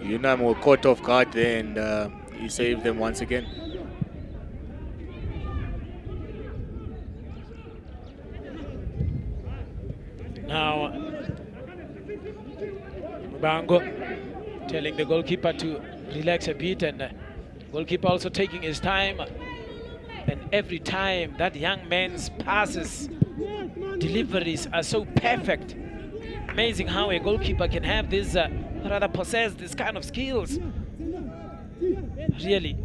UNAM were caught off guard there, and he saved them once again. Now, Bango telling the goalkeeper to relax a bit, and goalkeeper also taking his time. And every time that young man's passes, deliveries are so perfect. Amazing how a goalkeeper can have this, rather possess this kind of skills. Really.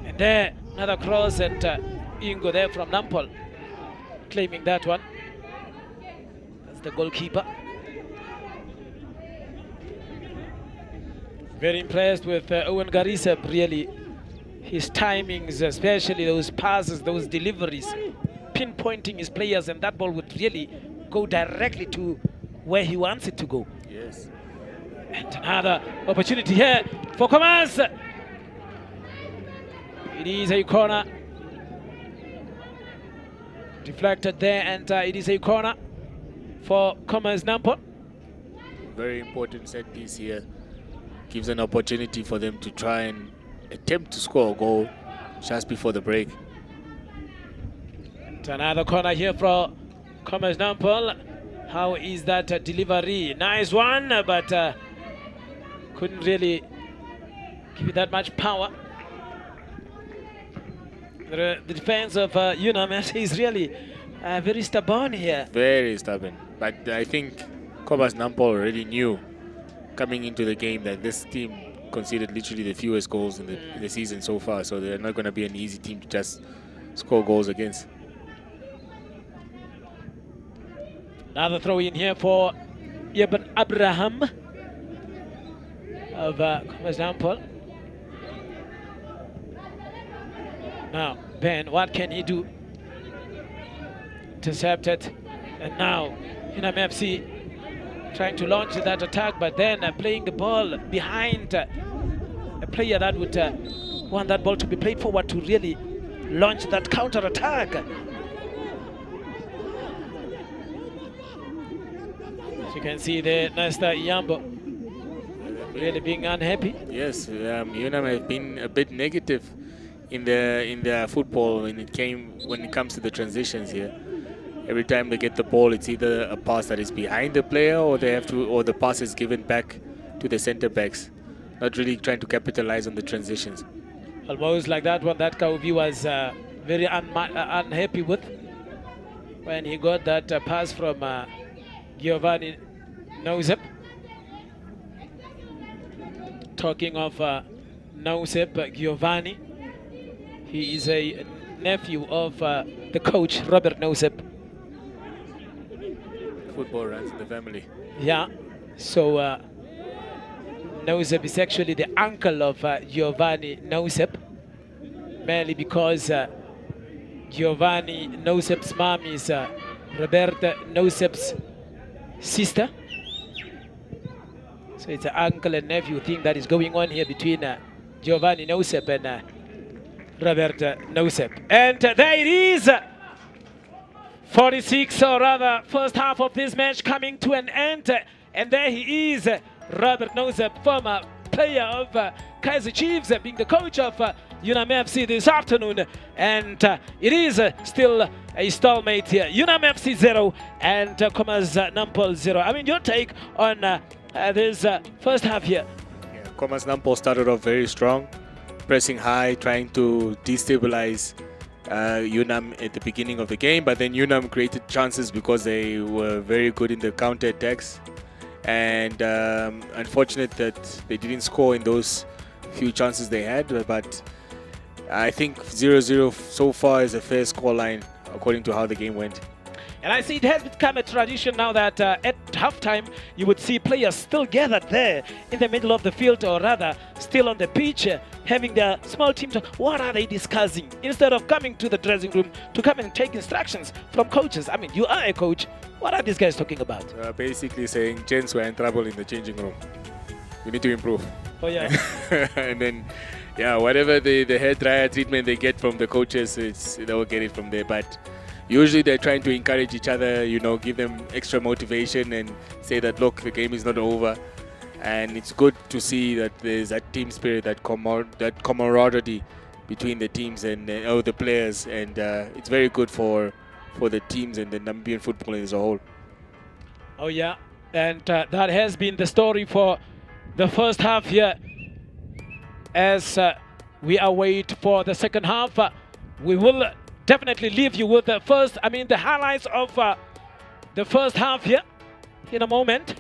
And there, another cross, and Ingo there from Nampol claiming that one. That's the goalkeeper. Very impressed with Owen Gariseb, really. His timings, especially those passes, those deliveries, pinpointing his players, and that ball would really go directly to where he wants it to go. Yes. And another opportunity here for Khomas. It is a corner. Deflected there, and it is a corner for Khomas Nampol. Very important set piece here. Gives an opportunity for them to try and attempt to score a goal just before the break. And another corner here for Khomas Nampol. How is that delivery? Nice one, but couldn't really give it that much power. The defense of UNAM is really very stubborn here. Very stubborn. But I think Khomas Nampol already knew coming into the game that this team conceded literally the fewest goals in the season so far. So they're not going to be an easy team to just score goals against. Another throw in here for Ibn Abraham of Khomas Nampol. Now, Ben, what can he do? Intercepted. And now, UNAM FC trying to launch that attack, but then playing the ball behind a player that would want that ball to be played forward to really launch that counter attack. As you can see there, Nesta Iyambo really being unhappy. Yes, UNAM have been a bit negative in their football when it comes to the transitions here. Every time they get the ball, it's either a pass that is behind the player, or the pass is given back to the centre backs. Not really trying to capitalize on the transitions. Almost like that one that Kauvi was very unhappy with when he got that pass from Giovanni Nausep. Talking of Nausep, Giovanni, he is a nephew of the coach, Robert Nausep. Football runs in the family. Yeah, so Nausep is actually the uncle of Giovanni Nausep, mainly because Giovanni Nausep's mom is Roberta Nausep's sister. So it's an uncle and nephew thing that is going on here between Giovanni Nausep and Roberta Nausep. And there it is. 46, or rather, first half of this match coming to an end. And there he is, Robert Nausep, former player of Kaizer Chiefs, being the coach of UNAM FC this afternoon. And it is still a stalemate here. UNAM FC 0 and Khomas Nampol 0. I mean, your take on this first half here? Yeah, Khomas Nampol started off very strong, pressing high, trying to destabilize UNAM at the beginning of the game, but then UNAM created chances because they were very good in the counter attacks, and unfortunate that they didn't score in those few chances they had. But I think 0-0 so far is a fair scoreline according to how the game went. And I see it has become a tradition now that at halftime you would see players still gathered there in the middle of the field, or rather still on the pitch, having their small team talk. What are they discussing? Instead of coming to the dressing room to come and take instructions from coaches. I mean, you are a coach. What are these guys talking about? Basically saying, gents, we're in trouble in the changing room. We need to improve. Oh, yeah. And then, yeah, whatever the hair dryer treatment they get from the coaches, they'll get it from there. But usually they're trying to encourage each other, you know, give them extra motivation and say that, look, the game is not over. And it's good to see that there's that team spirit, that camaraderie between the teams and the players. And it's very good for the teams and the Namibian football as a whole. Oh, yeah. And that has been the story for the first half here. As we await for the second half, we will definitely leave you with the highlights of the first half here in a moment.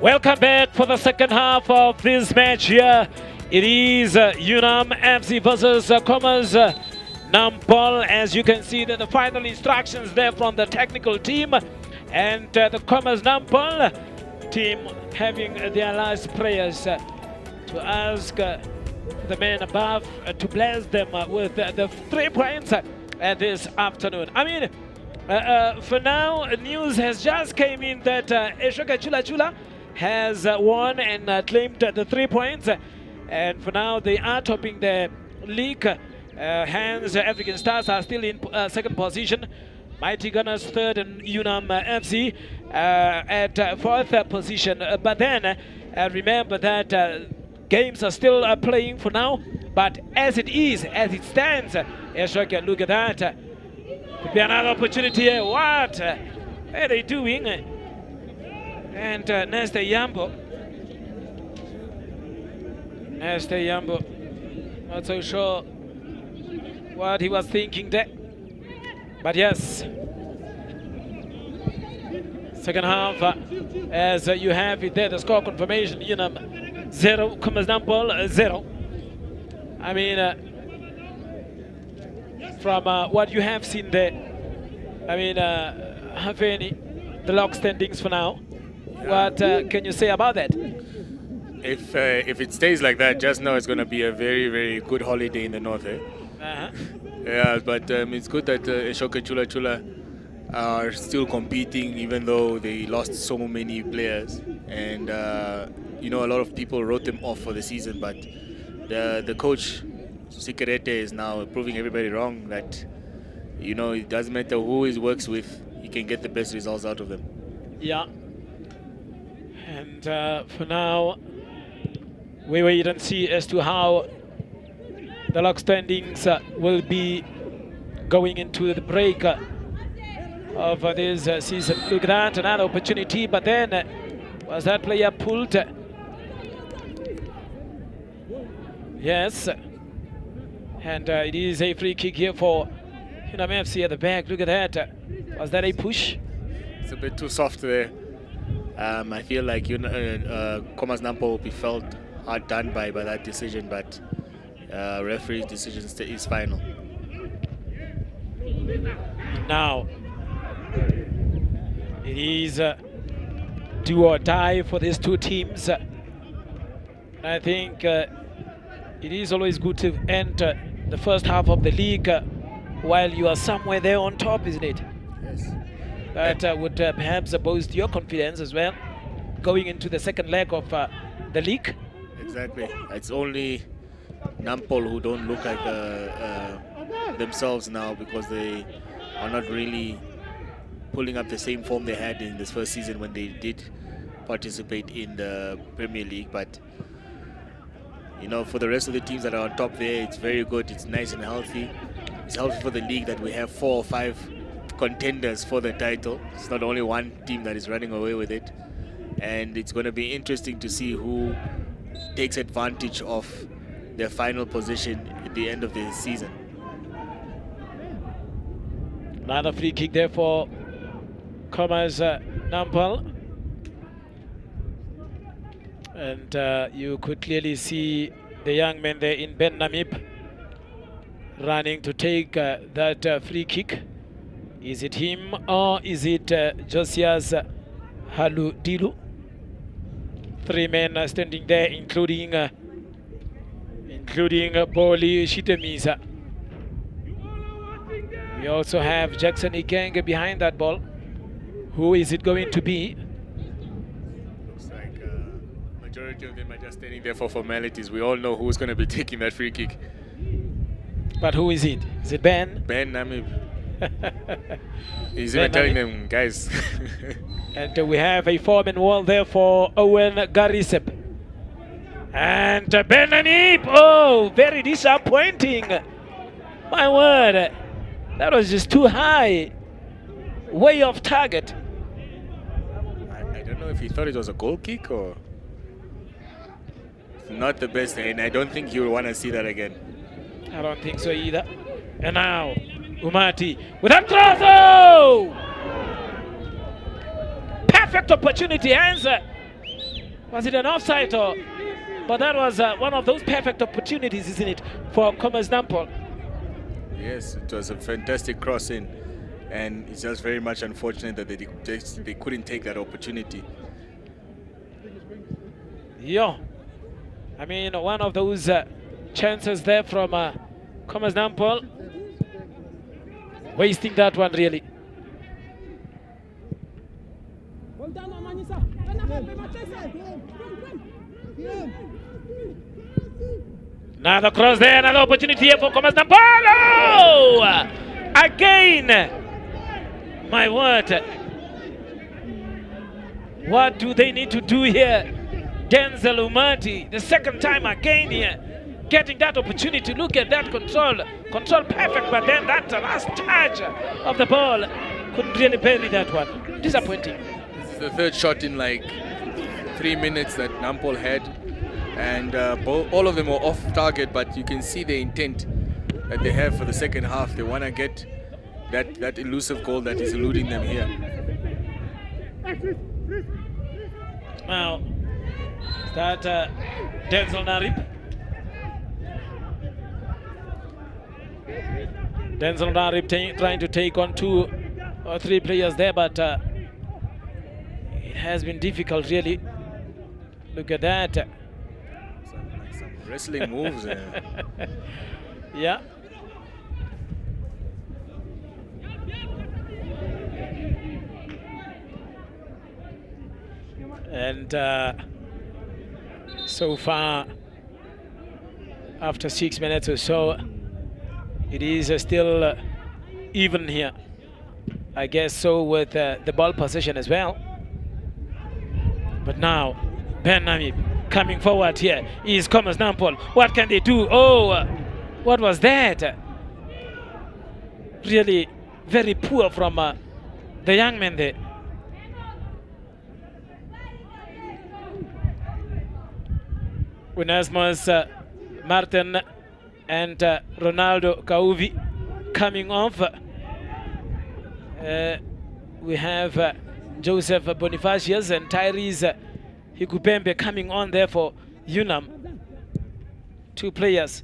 Welcome back for the second half of this match here. It is UNAM FC versus Khomas Nampol. As you can see, the final instructions there from the technical team, and the Khomas Nampol team having their last prayers to ask the man above to bless them with the 3 points at this afternoon. I mean, for now, news has just came in that Eshoka Chula Chula has won and claimed the 3 points, and for now they are topping the league. Hence, African Stars are still in second position. Mighty Gunners third, and UNAM FC at fourth position. But then remember that games are still playing for now. But as it is, as it stands, Eshoka, look at that. Could be another opportunity here. What are they doing? And Nesta Yambo, not so sure what he was thinking there. But yes, second half, as you have it there, the score confirmation, UNAM 0, Khomas Nampol 0. I mean, from what you have seen there, I mean, Hafeni, the log standings for now. What can you say about that? If it stays like that, just know it's going to be a very, very good holiday in the north. Yeah, but it's good that Eshoka Chula Chula are still competing, even though they lost so many players. And, you know, a lot of people wrote them off for the season, but the coach, Sikerete, is now proving everybody wrong that, you know, it doesn't matter who he works with, he can get the best results out of them. Yeah. And for now, we wait and see as to how the log standings will be going into the break of this season. Look at that, another opportunity, but then was that player pulled? Yes. And it is a free kick here for UNAM FC at the back. Look at that. Was that a push? It's a bit too soft there. I feel like Khomas Nampol will be felt hard done by that decision, but referee's decision is final. Now, it is do or die for these two teams. I think it is always good to end the first half of the league while you are somewhere there on top, isn't it? Yes. That would perhaps boost your confidence as well, going into the second leg of the league. Exactly. It's only Nampol who don't look like themselves now, because they are not really pulling up the same form they had in this first season when they did participate in the Premier League. But, you know, for the rest of the teams that are on top there, it's very good. It's nice and healthy. It's healthy for the league that we have 4 or 5 contenders for the title. It's not only one team that is running away with it. And it's going to be interesting to see who takes advantage of their final position at the end of the season. Another free kick there for Khomas Nampol. And you could clearly see the young man there in Ben Namib running to take that free kick. Is it him or is it Josias Haludilu? 3 men standing there, including Boli Shitemisa. We also have Jackson Ikenge behind that ball. Who is it going to be? Looks like majority of them are just standing there for formalities. We all know who's going to be taking that free kick. But who is it? Is it Ben? Ben Namib. He's even telling them, guys. And we have a 4-man wall there for Owen Garisep. And Ben Namib, oh, very disappointing. My word, that was just too high. Way off target. I don't know if he thought it was a goal kick or... Not the best, and I don't think you'll want to see that again. I don't think so either. And now, Umati with a cross! Oh! Perfect opportunity, answer. Was it an offside or? But that was one of those perfect opportunities, isn't it, for Khomas Nampol? Yes, it was a fantastic cross in, and it's just very much unfortunate that they couldn't take that opportunity. Yeah, I mean, one of those chances there from Khomas Nampol, wasting that one really. Another cross there, another opportunity here for Khomas Nampol. Oh! Again! My word. What do they need to do here? Denzel Umati, the second time again here, getting that opportunity. Look at that control. Control perfect, but then that last touch of the ball couldn't really bury that one. Disappointing. This is the third shot in like 3 minutes that Nampol had. And all of them were off target, but you can see the intent that they have for the second half. They want to get that elusive goal that is eluding them here. Now, that Denzel Narip. Denzel Narip trying to take on 2 or 3 players there, but it has been difficult really. Look at that. Some wrestling moves. Yeah. And so far, after 6 minutes or so, it is still even here. I guess so with the ball possession as well. But now, Ben Namib coming forward here is Khomas Nampol. What can they do? Oh, what was that? Really very poor from the young men there. Erasmus Martin and Ronaldo Kauvi coming off. We have Joseph Bonifacius and Tyrese Hikupembe coming on there for UNAM. 2 players.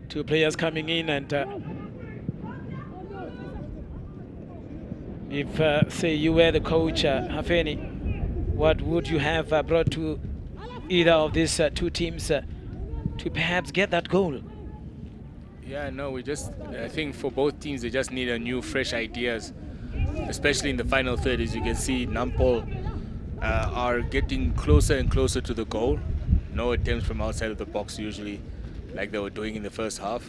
Two players coming in, and if, say, you were the coach, Hafeni, what would you have brought to either of these 2 teams to perhaps get that goal? Yeah, no, I think for both teams, they just need a new, fresh ideas, especially in the final third. As you can see, Nampol are getting closer and closer to the goal. No attempts from outside of the box usually, like they were doing in the first half.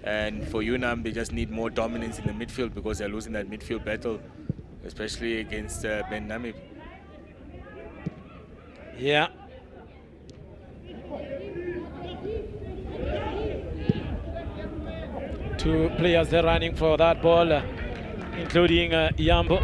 And for UNAM, they just need more dominance in the midfield because they're losing that midfield battle, especially against Ben Namib. Yeah. Two players there running for that ball, including Yambo.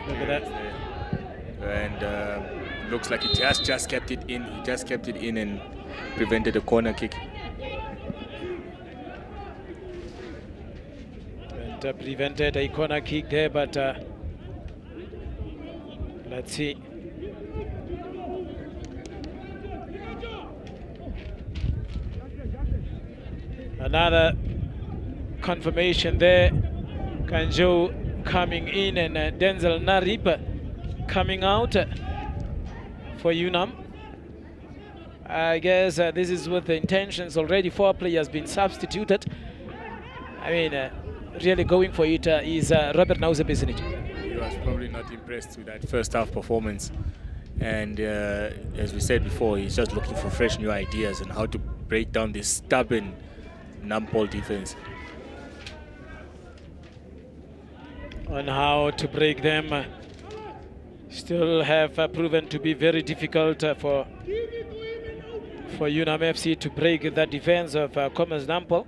Look at that. And looks like he just kept it in. He just kept it in and prevented a corner kick. And prevented a corner kick there, but let's see. Another confirmation there. Kanjo coming in and Denzel Narip coming out for UNAM. I guess this is with the intentions. Already 4 players been substituted. I mean, really going for it is Robert Nauseb, isn't it? He was probably not impressed with that first half performance. And as we said before, he's just looking for fresh new ideas on how to break down this stubborn Nampol defense. On how to break them. Still have proven to be very difficult for UNAM FC to break that defense of Khomas Nampol.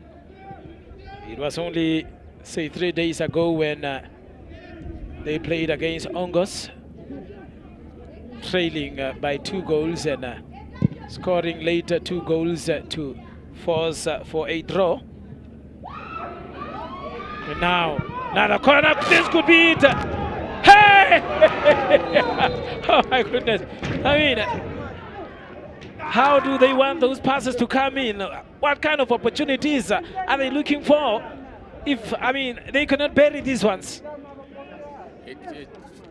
It was only, say, 3 days ago when they played against Ongos trailing by 2 goals and scoring later 2 goals to force for a draw. And now, another corner. This could be it. Hey! Oh my goodness. I mean, how do they want those passes to come in? What kind of opportunities are they looking for? If, I mean, they cannot bury these ones.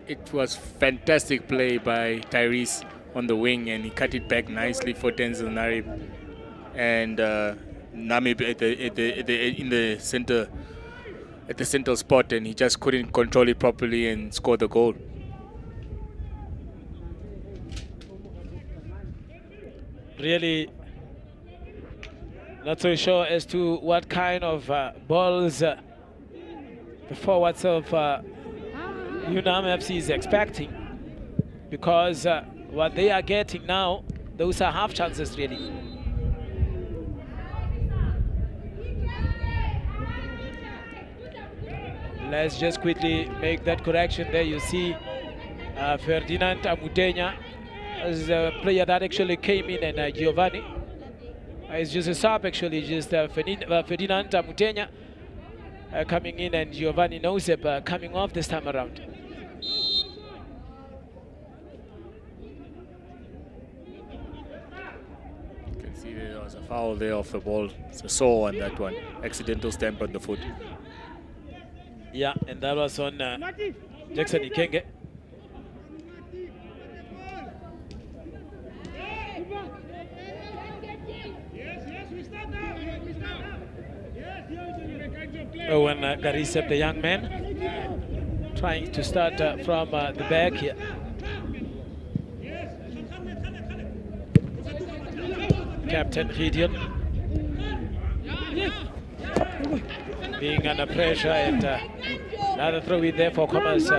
It was fantastic play by Tyrese on the wing, and he cut it back nicely for Denzel Narib. And Namib in the center, at the central spot, and he just couldn't control it properly and score the goal. Really not so sure as to what kind of balls the forwards of UNAM FC is expecting, because what they are getting now, those are half chances really. Let's just quickly make that correction there. You see Ferdinand Amutenya as a player that actually came in, and Giovanni. It's just a sub actually, just Ferdinand Amutenya coming in and Giovanni Noseb coming off this time around. You can see there was a foul there off the ball. It's a sore on that one. Accidental stamp on the foot. Yeah, and that was on Jackson Ikenge. Owen Garisep, the young man, trying to start from the back here. Captain Gideon being under pressure, and another throw in there for Khomas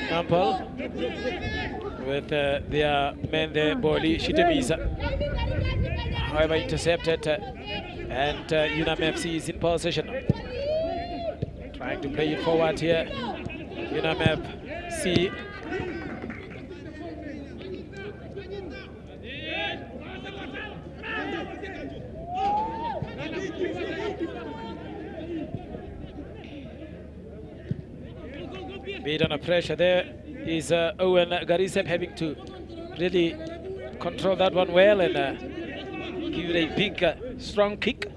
Nampol with their man there, Boli Shitemisa. However, intercepted, and UNAM FC is in possession. Trying to play it forward here. UNAM FC. Bit under pressure there is Owen Garisep, having to really control that one well and give it a big, strong kick.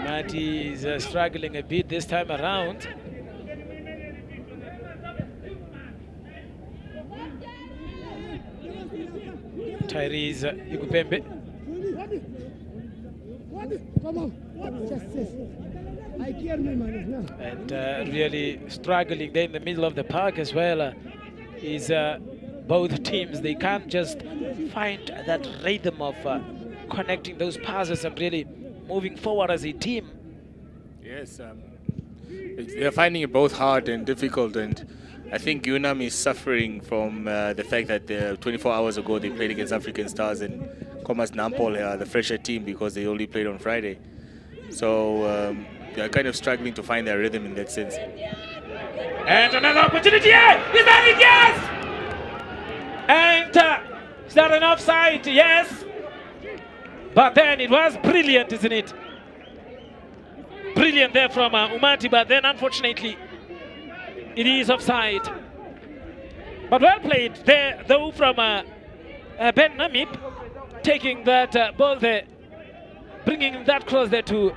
Mati is struggling a bit this time around. Tyrese Ikupembe. And really struggling there in the middle of the park as well is both teams. They can't just find that rhythm of connecting those passes and really moving forward as a team. Yes, they're finding it both hard and difficult, and I think UNAM is suffering from the fact that 24 hours ago they played against African Stars, and Khomas Nampol, the fresher team, because they only played on Friday. So they're kind of struggling to find their rhythm in that sense. And another opportunity! Is that it? Yes! And is that an offside? Yes! But then it was brilliant, isn't it? Brilliant there from Umati, but then unfortunately it is offside. But well played there, though, from Ben Namib, taking that ball there, bringing that cross there to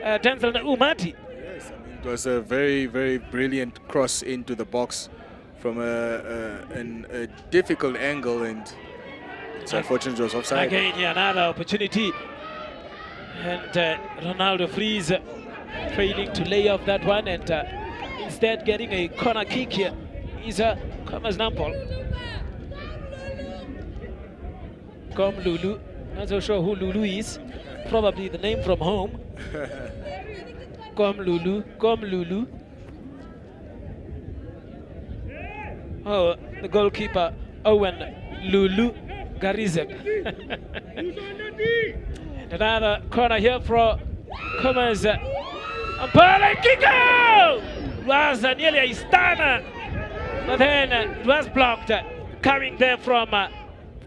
Denzel Umati. Yes, I mean, it was a very, very brilliant cross into the box from a difficult angle, and it's unfortunate it was offside. Again, yeah, another opportunity. And Ronaldo Freeze failing to lay off that one, and instead getting a corner kick here is Khomas Nampol. Kom Lulu, not so sure who Lulu is, probably the name from home. Kom Lulu, Kom Lulu. Oh, the goalkeeper, Owen Lulu Garizek. And another corner here for Khomas Nampol, kick out! It was nearly a stunner, but then it was blocked. Coming there from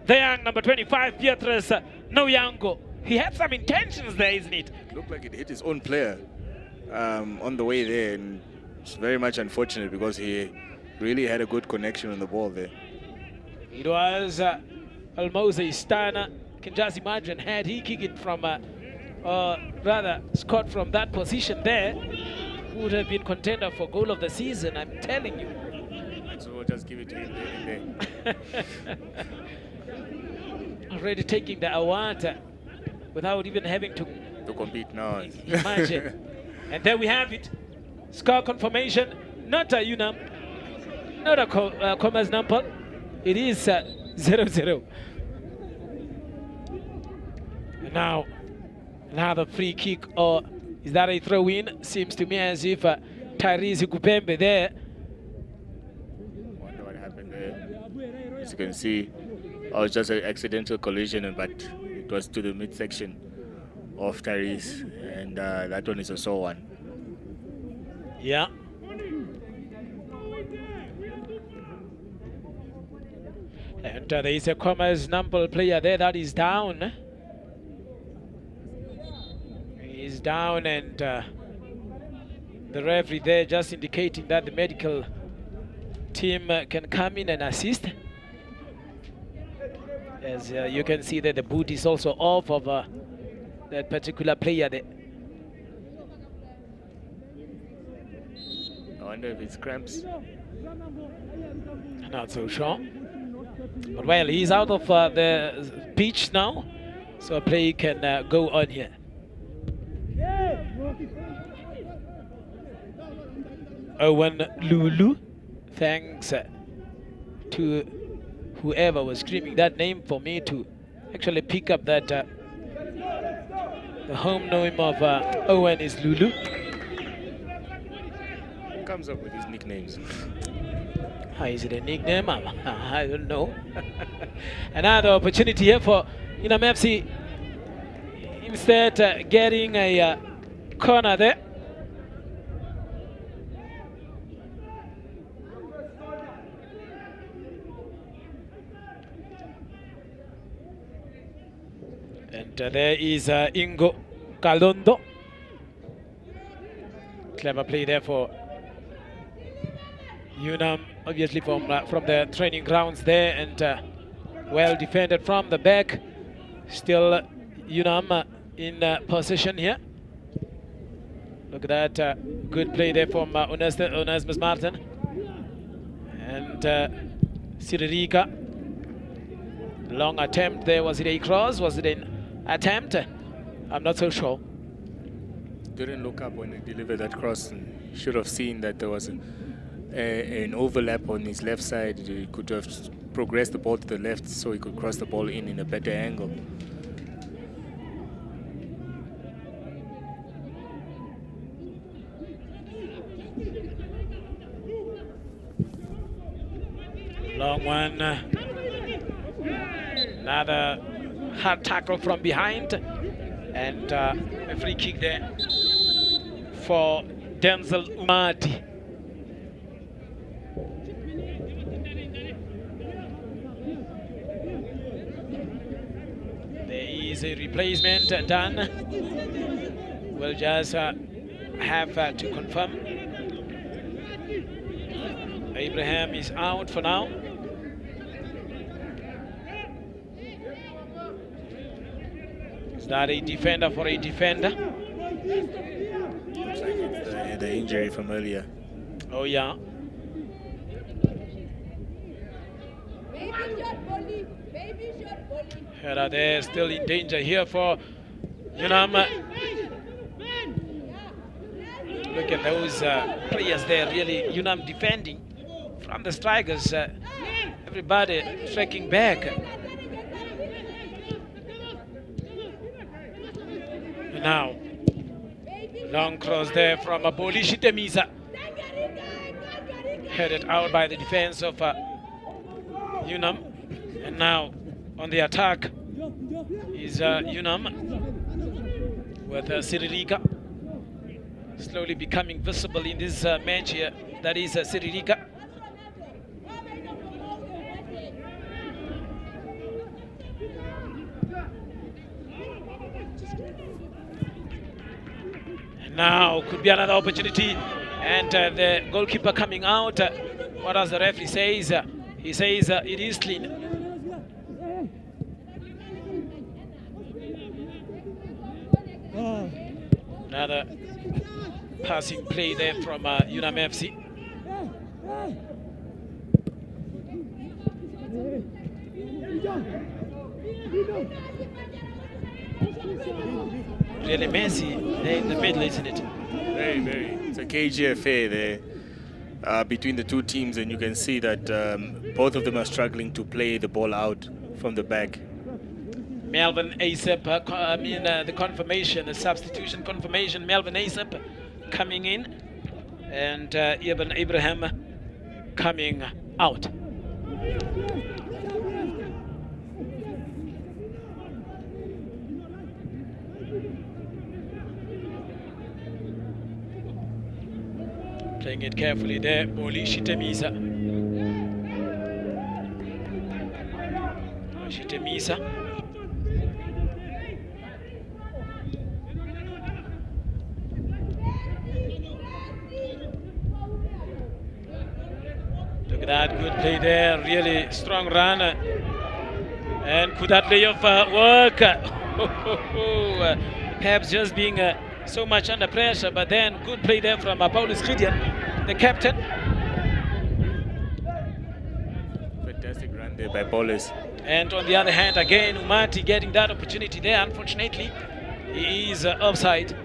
the young number 25, Beatrice Noyango. He had some intentions there, isn't it? It looked like it hit his own player on the way there, and it's very much unfortunate because he really had a good connection on the ball there. It was almost a stunner. Can just imagine, had he kicked it from, rather scored from that position there, would have been contender for goal of the season, I'm telling you. So we'll just give it to him there. Already taking the award without even having to compete now. Imagine. And there we have it. Score confirmation. Not a UNAM. Not a Khomas Nampol. It is 0-0. Now, another free kick, or is that a throw-in? Seems to me as if Tyrese Kupembe there. Wonder what happened there. As you can see, it was just an accidental collision, but it was to the midsection of Tyrese, and that one is a sore one. Yeah. And there is a Khomas Nampol player there that is down. He's down, and the referee there just indicating that the medical team can come in and assist. As you can see that the boot is also off of that particular player there. I wonder if it's cramps. Not so sure. But well, he's out of the pitch now, so play can go on here. Owen Lulu, thanks to whoever was screaming that name for me to actually pick up that the home name of Owen is Lulu. Who comes up with these nicknames? Is it a nickname? I don't know. Another opportunity here for UNAM FC. Instead, getting a corner there. And there is Ingo Kalondo. Clever play there for UNAM, obviously from the training grounds there, and well defended from the back. Still UNAM in possession here. Look at that good play there from Onesimus Martin and Siririka. Long attempt there. Was it a cross? Was it an attempt? I'm not so sure. Didn't look up when he delivered that cross, and should have seen that there was an overlap on his left side. He could have progressed the ball to the left so he could cross the ball in a better angle. Long one. Another hard tackle from behind, and a free kick there for Denzel Umadi. There is a replacement done. We'll just have to confirm. Abraham is out for now. Is that a defender for a defender? Looks like it's the injury from earlier. Oh yeah. Hera there, still in danger here for UNAM. Look at those players there, really UNAM defending from the strikers. Everybody tracking back. Now, long cross there from Abolishi Temisa. Headed out by the defense of UNAM. And now on the attack is UNAM. with Siririka slowly becoming visible in this match here. That is Siririka. And now could be another opportunity, and the goalkeeper coming out. What does the referee says? He says it is clean. Another passing play there from UNAM FC. Really messy there in the middle, isn't it? Very, very. It's a cagey affair there between the two teams, and you can see that both of them are struggling to play the ball out from the back. Melvin Asap, the confirmation, the substitution confirmation. Melvin Asap coming in, and Ibn Ibrahim coming out. Playing it carefully there, Moli Shitemisa. Shitemisa. Look at that, good play there, really strong run. And could that layoff work? Perhaps just being so much under pressure, but then good play there from Paulus Gideon, the captain. Fantastic run there by Paulus. And on the other hand, again, Umati getting that opportunity there. Unfortunately, he is offside.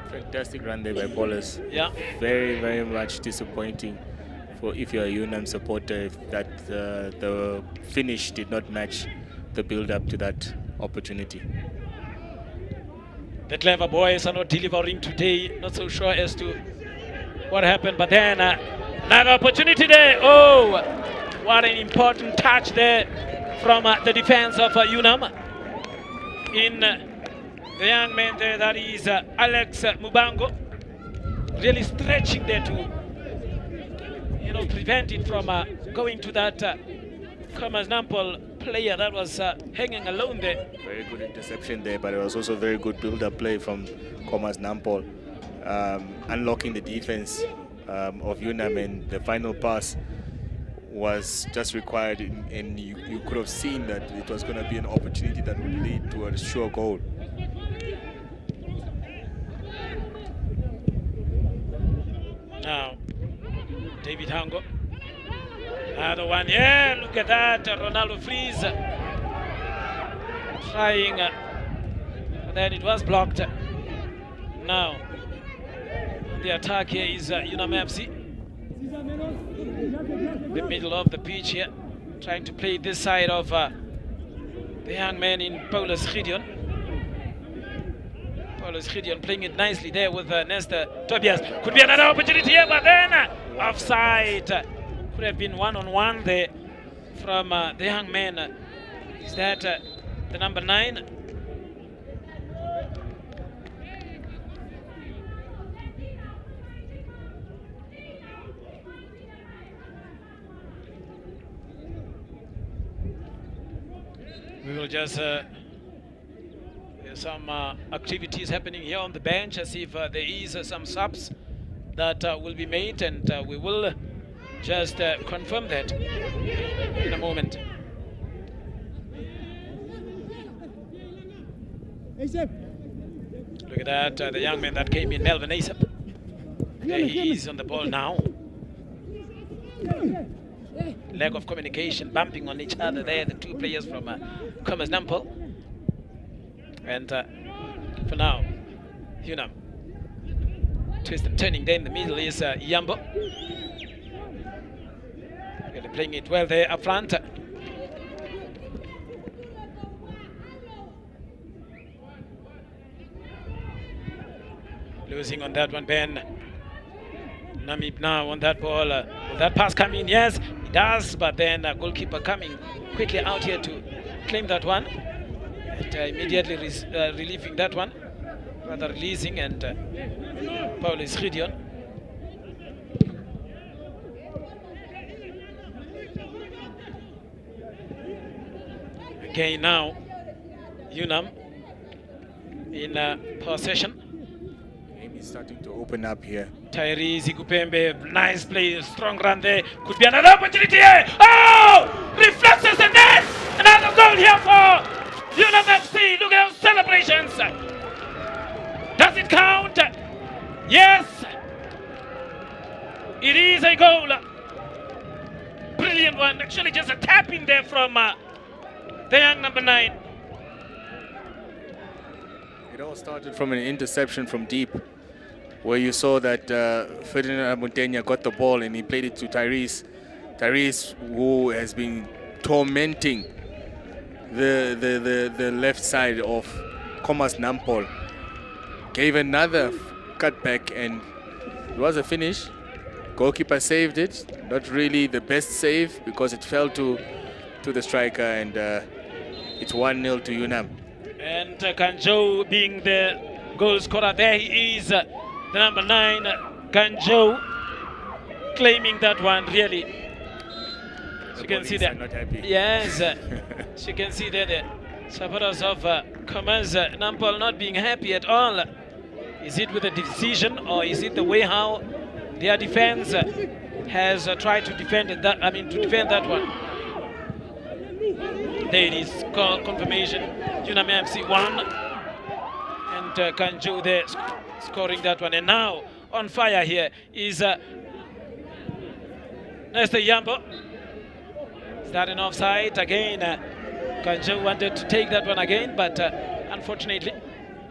Fantastic run there by Paulus. Yeah. Very, very much disappointing for if you're a UNAM supporter that the finish did not match the build-up to that opportunity. The clever boys are not delivering today. Not so sure as to what happened, but then another opportunity there. Oh, what an important touch there from the defense of UNAM. In the young man there, that is Alex Mubango, really stretching there to, prevent it from going to that Khomas Nampol player that was hanging alone there. Very good interception there, but it was also very good build-up play from Khomas Nampol, unlocking the defense of UNAM, and the final pass was just required, and you could have seen that it was going to be an opportunity that would lead to a sure goal. Now, David Hango. Another one, yeah, look at that, Ronaldo Freeze trying, but then it was blocked. Now, the attack here is UNAM FC. The middle of the pitch here, trying to play this side of the young man in Paulus Gideon. Paulus Gideon playing it nicely there with Nestor Tobias. Could be another opportunity here, but then offside. Could have been one-on-one there from the young man. Is that the number 9? We will just there's some activities happening here on the bench, as if there is some subs that will be made, and we will just confirm that in a moment. Look at that, the young man that came in, Melvin Asap. There he is on the ball now. Lack of communication, bumping on each other there, the two players from Khomas Nampol. And for now, UNAM. Twist and turning there in the middle is Yambo. Really playing it well there up front. Losing on that one, Ben. Namib now on that ball. Will that pass come in? Yes, it does, but then goalkeeper coming quickly out here to claim that one. And immediately relieving that one. rather releasing, and Paulus Gideon. Again now, UNAM in possession. Game is starting to open up here. Tyrese Kupembe, nice play, strong run there. Could be another opportunity here. Oh! Reflexes and then another goal here for UNAM FC. Look at those celebrations. Does it count? Yes. It is a goal. Brilliant one. Actually, just a tap in there from the young number 9. It all started from an interception from deep, where you saw that Ferdinand Montaigne got the ball and he played it to Tyrese. Tyrese, who has been tormenting the left side of Khomas Nampol, gave another cutback and it was a finish. Goalkeeper saved it. Not really the best save because it fell to the striker, and it's 1-0 to UNAM. And Kanjo being the goal scorer there, he is the number 9, Kanjo, claiming that one really. You can see that. Not happy. Yes, you can see there the supporters of Khomas Nampol not being happy at all. Is it with the decision, or is it the way how their defense has tried to defend that? I mean, to defend that one. There it is, confirmation. UNAM FC 1, and Kanjo there scoring that one. And now on fire here is Nesta Yambo. Is that an offside again? Kanjo wanted to take that one again, but unfortunately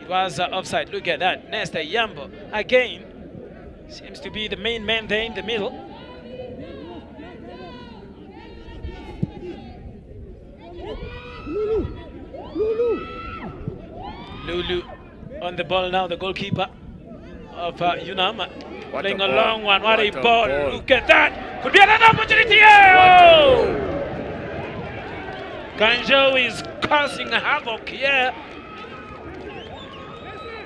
it was offside. Look at that, Nesta Yambo again seems to be the main man there in the middle. Lulu on the ball now, the goalkeeper of UNAM. Playing a long one. What a ball. Look at that. Could be another opportunity. Oh! Kanjo is causing havoc here.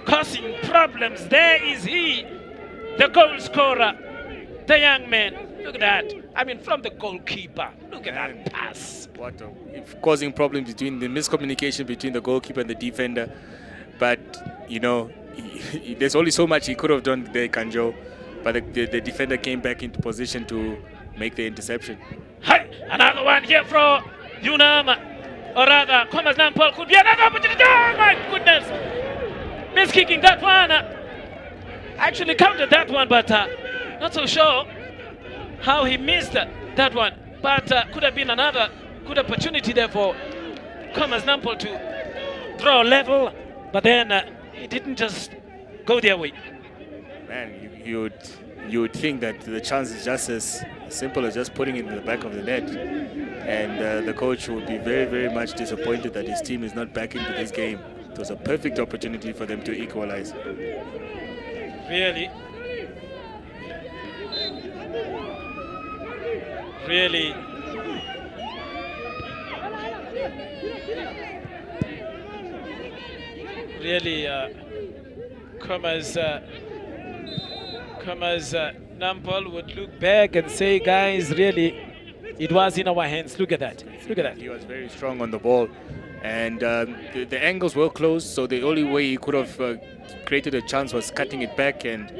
Causing problems. There is he, the goal scorer, the young man. Look at that. I mean, from the goalkeeper. Look at that pass. Causing problems between the miscommunication between the goalkeeper and the defender. But, you know, there's only so much he could have done there, Kanjo. But the defender came back into position to make the interception. Hi, another one here for UNAM. Or rather, Khomas Nampol could be another opportunity. Oh, my goodness. Miskicking that one. Actually counted that one, but not so sure how he missed that one. But could have been another good opportunity there for Khomas Nampol to draw level. But then it didn't just go their way. Man, you would think that the chance is just as simple as just putting it in the back of the net. And the coach would be very, very much disappointed that his team is not back into this game. It was a perfect opportunity for them to equalize. Really? Really? Really, Khomas Nampol would look back and say, guys, really, it was in our hands. Look at that. Look at that. He was very strong on the ball. And the angles were closed, so the only way he could have created a chance was cutting it back. And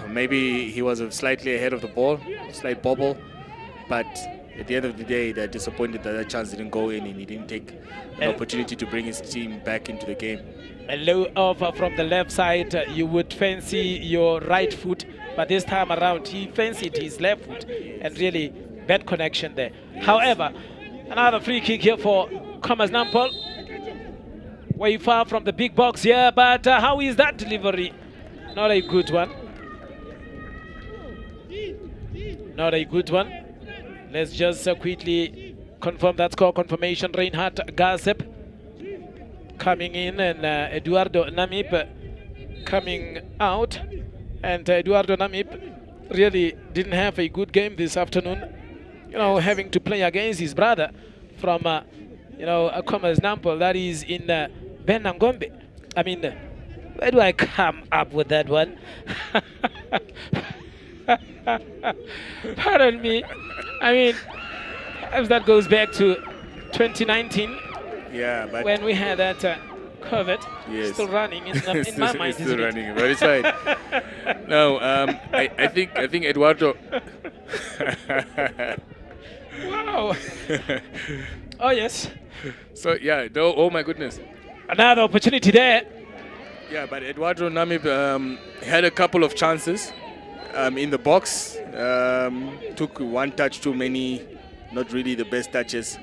maybe he was slightly ahead of the ball, slight bobble. But at the end of the day, they're disappointed that that chance didn't go in and he didn't take an opportunity to bring his team back into the game. A low over from the left side. You would fancy your right foot, but this time around he fancied his left foot, and really bad connection there. Yes. However, another free kick here for Khomas Nampol. Way far from the big box here, but how is that delivery? Not a good one. Not a good one. Let's just quickly confirm that score confirmation. Reinhard Gazep coming in, and Eduardo Namib coming out. And Eduardo Namib really didn't have a good game this afternoon. You know, having to play against his brother from, you know, Khomas Nampol, that is in Ben Nangombe. I mean, Where do I come up with that one? Pardon me. I mean, if that goes back to 2019, Yeah, but when we had that COVID, yes, still running in my mind. It's still running, but it's fine. No, I think Eduardo. Wow. Oh yes. So yeah, no, oh my goodness. Another opportunity there. Yeah, but Eduardo Namib had a couple of chances in the box. Took one touch too many, not really the best touches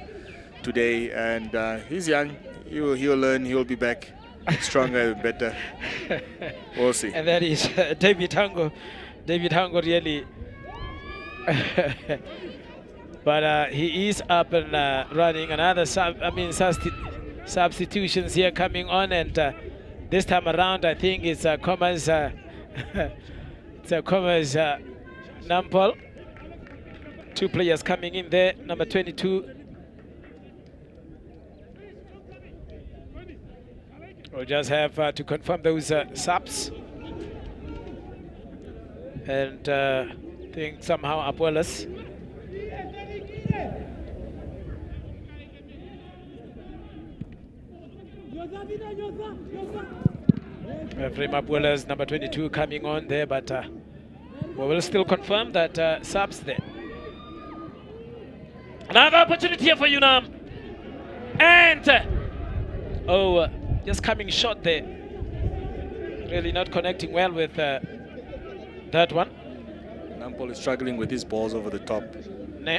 today. And he's young. He'll learn. He'll be back stronger, better. We'll see. And that is David Tango. David Tango really. But he is up and running. Another substitutions here coming on, and this time around I think it's Khomas Khomas Nampol. Two players coming in there. Number 22. We'll just have to confirm those subs. And I think somehow Apuelas. Frame Apuelas, number 22, coming on there, but we will still confirm that subs there. Another opportunity here for UNAM. And just coming short there. Really not connecting well with that one. Nampol is struggling with his balls over the top. Nah.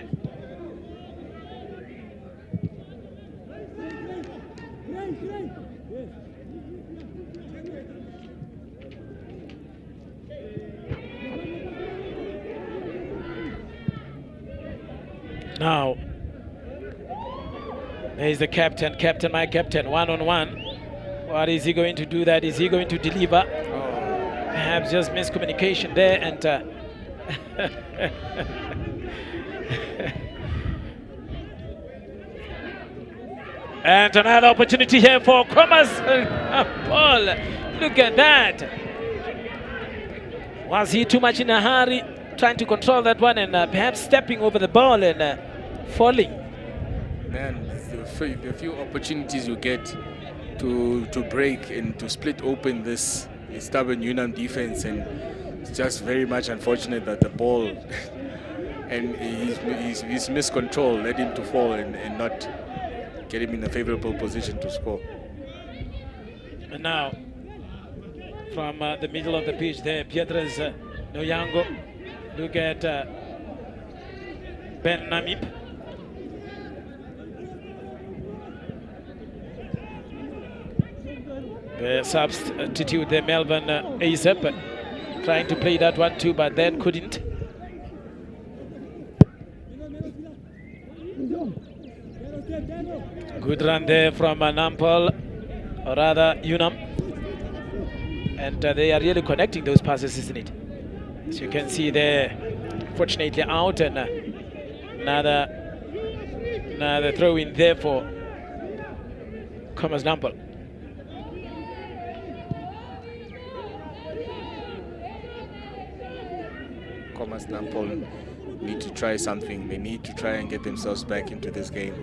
Now, there's the captain, my captain, one-on-one. What is he going to do that? Is he going to deliver? Perhaps just miscommunication there, and and another opportunity here for Khomas Nampol. Look at that. Was he too much in a hurry, trying to control that one, and perhaps stepping over the ball and falling? Man, the few opportunities you get to break and to split open this stubborn UNAM defense, and it's just very much unfortunate that the ball and his miscontrol led him to fall and not get him in a favorable position to score. And now, from the middle of the pitch there, Pietres Noyango. Look at Ben Namib. The substitute there, Melvin Azep, trying to play that one too, but then couldn't. Good run there from Nampol, or rather UNAM. And they are really connecting those passes, isn't it? As you can see there, fortunately out, and another throw in there for Khomas Nampol. Khomas Nampol need to try something. They need to try and get themselves back into this game.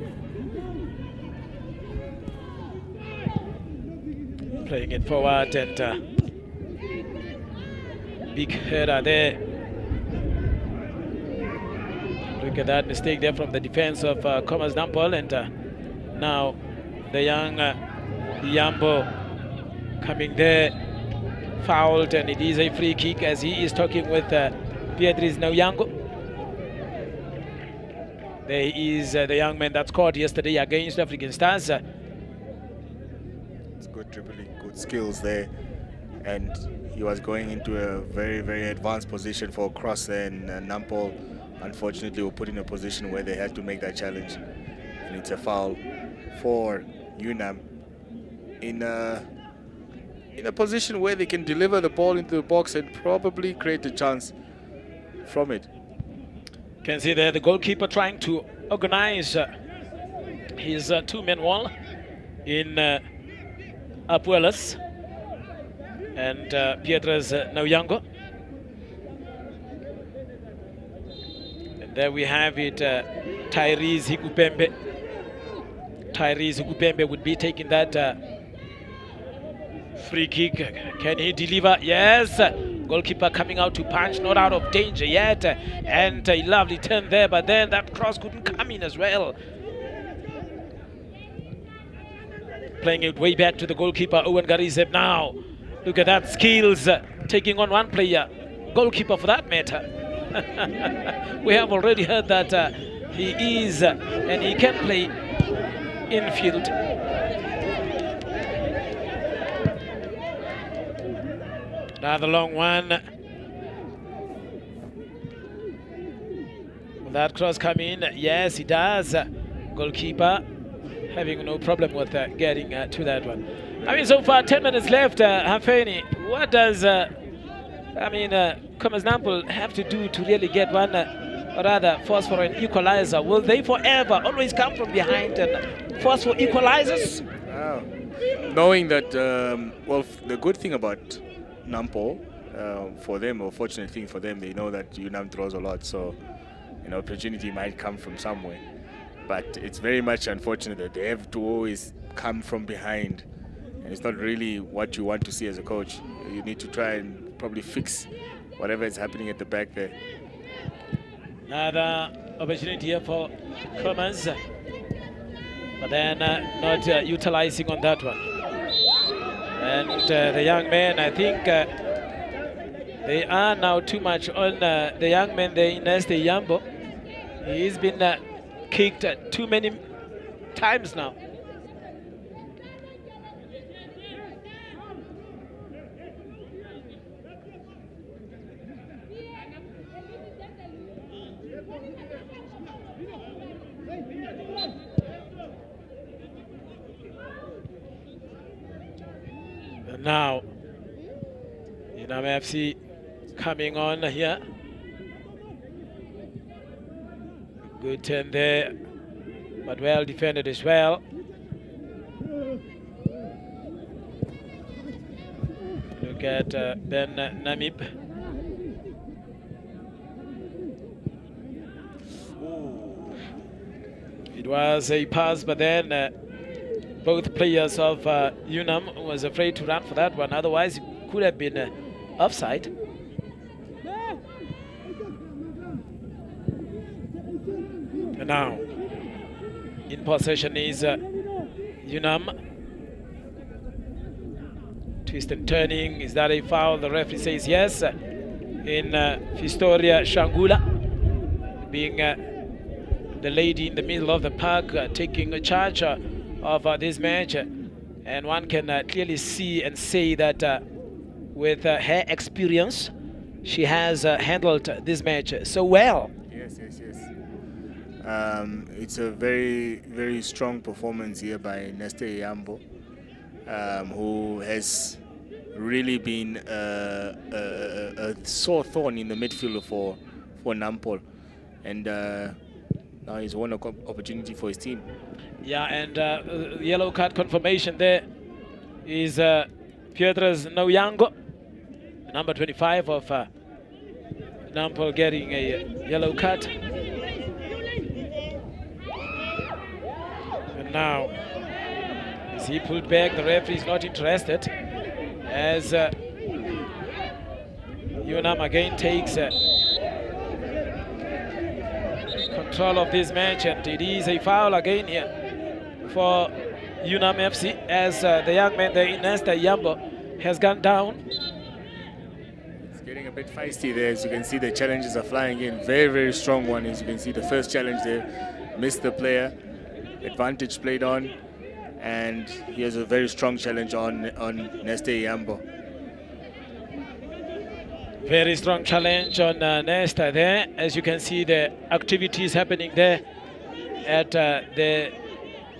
Playing it forward, and big header there. Look at that mistake there from the defense of Khomas Nampol, and now the young Yambo coming there, fouled, and it is a free kick as he is talking with Pietres Noyango. There is the young man that scored yesterday against African Stars. It's good dribbling, good skills there, and he was going into a very, very advanced position for a cross, and Nampol unfortunately were put in a position where they had to make that challenge, and it's a foul for UNAM in a position where they can deliver the ball into the box and probably create a chance from it. Can see there the goalkeeper trying to organize his two-man wall in Apuelas. and Piedra's Nauyango. And there we have it, Tyrese Hikupembe. Tyrese Hikupembe would be taking that free kick. Can he deliver? Yes. Goalkeeper coming out to punch, not out of danger yet. And a lovely turn there, but then that cross couldn't come in as well. Playing it way back to the goalkeeper, Owen Garizeb now. Look at that, skills, taking on one player, goalkeeper for that matter. We have already heard that he is and he can play infield. Another long one. Will that cross come in? Yes, he does. Goalkeeper having no problem with getting to that one. I mean, so far 10 minutes left. Hafeni, what does Khomas Nampol have to do to really get one, or rather force for an equalizer? Will they forever always come from behind and force for equalizers? Wow. Knowing that, well, the good thing about Nampol, for them, or fortunate thing for them, they know that UNAM throws a lot, so an opportunity might come from somewhere. But it's very much unfortunate that they have to always come from behind. And it's not really what you want to see as a coach. You need to try and probably fix whatever is happening at the back there. Another opportunity here for Khomas, but then not utilizing on that one. And the young men, I think they are now too much on the young man there in Neste Yambo. He's been kicked too many times now. And now, UNAM FC coming on here. Good turn there, but well defended as well. Look at Ben Namib. It was a pass, but then both players of UNAM was afraid to run for that one. Otherwise, it could have been offside. And now, in possession is UNAM. Twist and turning. Is that a foul? The referee says yes. In Fistoria Shangula, being the lady in the middle of the park, taking a charge of this match. And one can clearly see and say that with her experience, she has handled this match so well. Yes. It's a very, very strong performance here by Neste Yambo, who has really been a sore thorn in the midfield for Nampol, and now he's won an opportunity for his team. Yeah, and yellow card confirmation there is Piedra's Nauyango, number 25 of Nampol, getting a yellow card. And now, is he pulled back? The referee is not interested, as UNAM again takes control of this match, and it is a foul again here for UNAM FC, as the young man there, Neste Yambo, has gone down. It's getting a bit feisty there. As you can see, the challenges are flying in. Very, very strong one. As you can see, the first challenge there, missed the player. Advantage played on, and he has a very strong challenge on Neste Yambo. Very strong challenge on Nesta there. As you can see, the activities happening there at the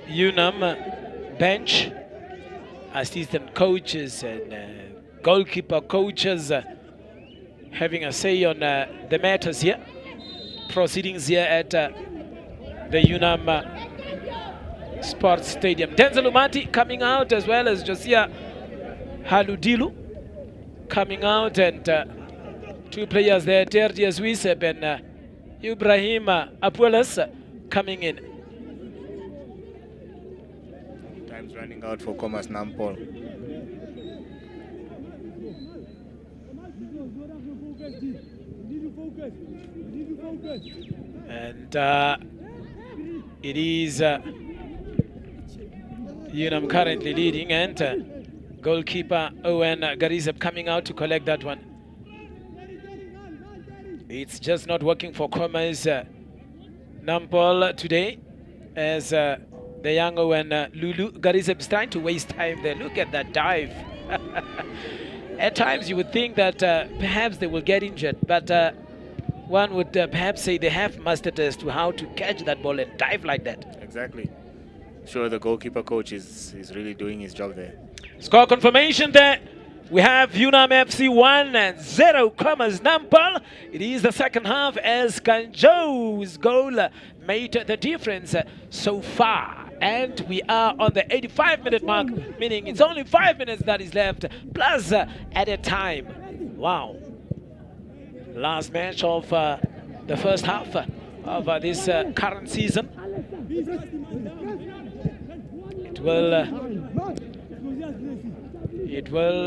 UNAM bench. Assistant coaches and goalkeeper coaches having a say on the matters here. Proceedings here at the UNAM Sports Stadium. Denzel Umati coming out, as well as Josia Haludilu. coming out, and two players there, Tertius Wisep and Ibrahim Apuelas coming in. Time's running out for Khomas Nampol. And it is UNAM currently leading, and goalkeeper Owen Garizep coming out to collect that one. It's just not working for Khomas Nampol today, as the young Owen Lulu Garizep is trying to waste time there. Look at that dive. At times you would think that perhaps they will get injured, but one would perhaps say they have mastered as to how to catch that ball and dive like that. Exactly. Sure, the goalkeeper coach is really doing his job there. Score confirmation there. We have UNAM FC 1-0 Khomas Nampol. It is the second half, as Kanjo's goal made the difference so far. And we are on the 85-minute mark, meaning it's only 5 minutes that is left, plus at a time. Wow. Last match of the first half of this current season. It will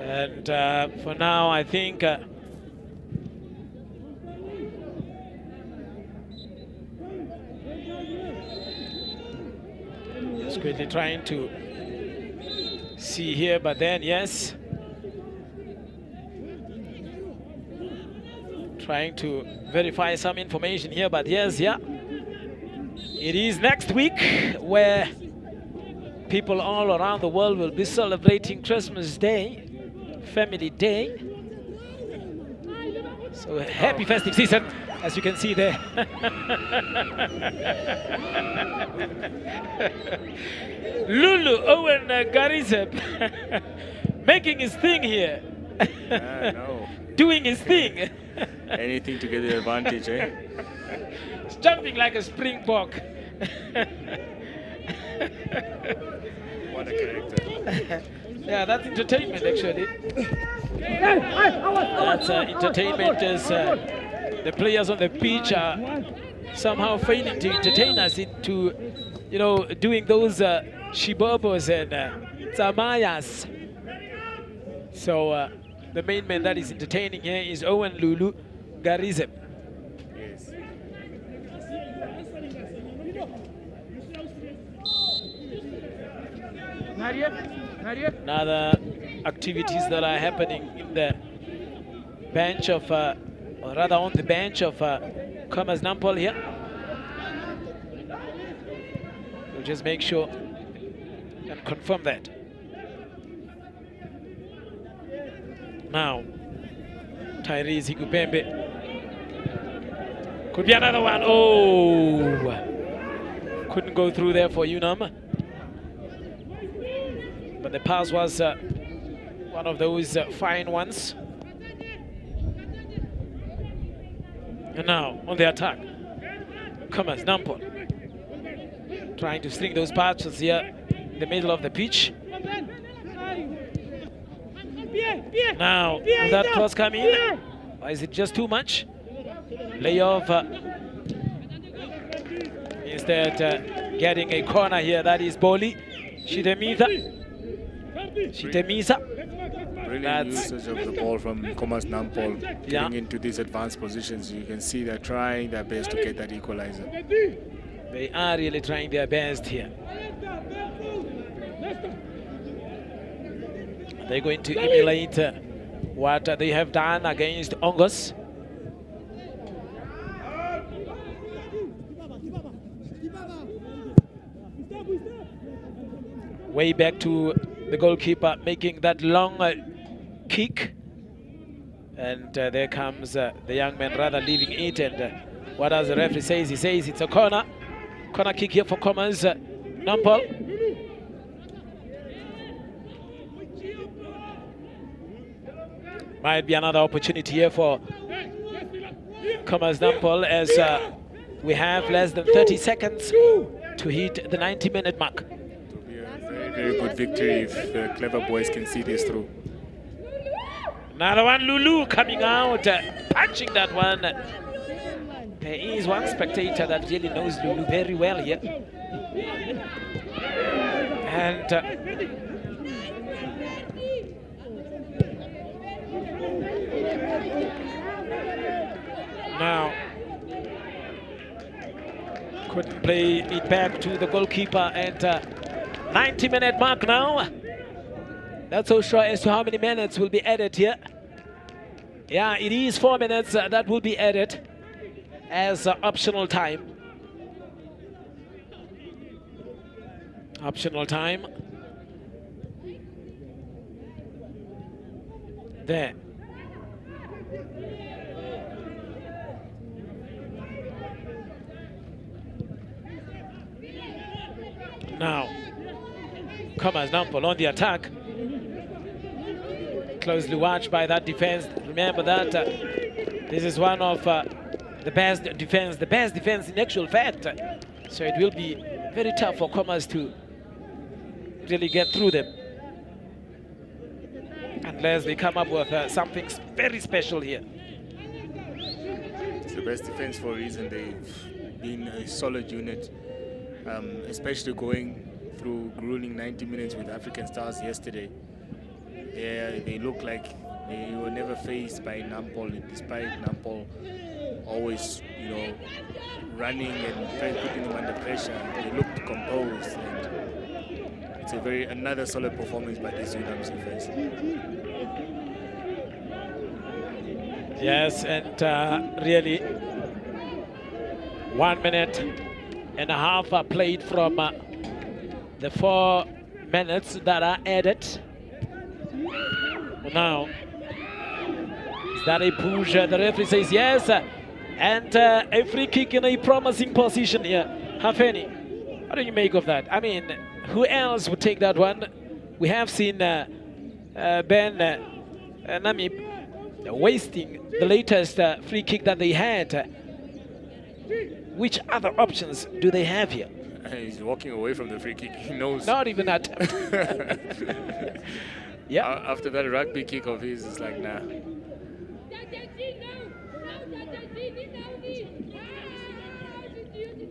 and for now, I think just quickly trying to see here, but then yes, trying to verify some information here, but yes, yeah, it is next week where people all around the world will be celebrating Christmas Day, Family Day. So happy festive season, as you can see there. Lulu Owen Garizep making his thing here. No. Doing his thing. Anything to get the advantage, eh? He's jumping like a springbok. What a character. Yeah, that's entertainment, actually. That's entertainment, as the players on the pitch are somehow failing to entertain us into, you know, doing those shibobos and tsamayas. So the main man that is entertaining here is Owen Lulu Garizep. Yes. Another activities that are happening in the bench of, or rather on the bench of Khomas Nampol here. We'll just make sure and confirm that. Now, Tyrese Higupembe. Could be another one. Oh! Couldn't go through there for UNAM. But the pass was one of those fine ones. And now, on the attack, Khomas Nampol. Trying to string those passes here in the middle of the pitch. Now, will that cross come in? Or is it just too much? Layoff. Instead, getting a corner here. That is Boli. Shitemisa. Brilliant usage of the ball from Khomas Nampol, getting into these advanced positions. You can see they're trying their best to get that equalizer. They are really trying their best here. They're going to emulate what they have done against Ongos. Way back to the goalkeeper making that long kick. And there comes the young man rather leaving it. And what does the referee say? He says it's a corner. Corner kick here for Khomas Nampol. Might be another opportunity here for Khomas Nampol as we have less than 30 seconds to hit the 90-minute mark. It will be a very, very good victory if the clever boys can see this through. Another one, Lulu coming out, punching that one. There is one spectator that really knows Lulu very well here. And now couldn't play it back to the goalkeeper, and 90-minute mark now. Not so sure as to how many minutes will be added here. Yeah, it is 4 minutes that will be added as optional time. Optional time. There. Now, Khomas Nampol on the attack. Closely watched by that defense. Remember that this is one of the best defense in actual fact. So it will be very tough for Khomas to really get through them, unless they come up with something very special here. It's the best defense for a reason. They've been a solid unit, especially going through grueling 90 minutes with African Stars yesterday. They look like they were never faced by Nampol, despite Nampol always, you know, running and putting them under pressure. They looked composed, and it's another solid performance by this UNAM defense. Yes, and really 1 minute and a half played from the 4 minutes that are added. Now, is that a push? The referee says yes, and a free kick in a promising position here. Hafeni, what do you make of that? I mean, who else would take that one? We have seen Ben Namib wasting the latest free kick that they had. Which other options do they have here? He's walking away from the free kick. He knows. Not even that. Yeah. After that rugby kick of his, it's like, nah.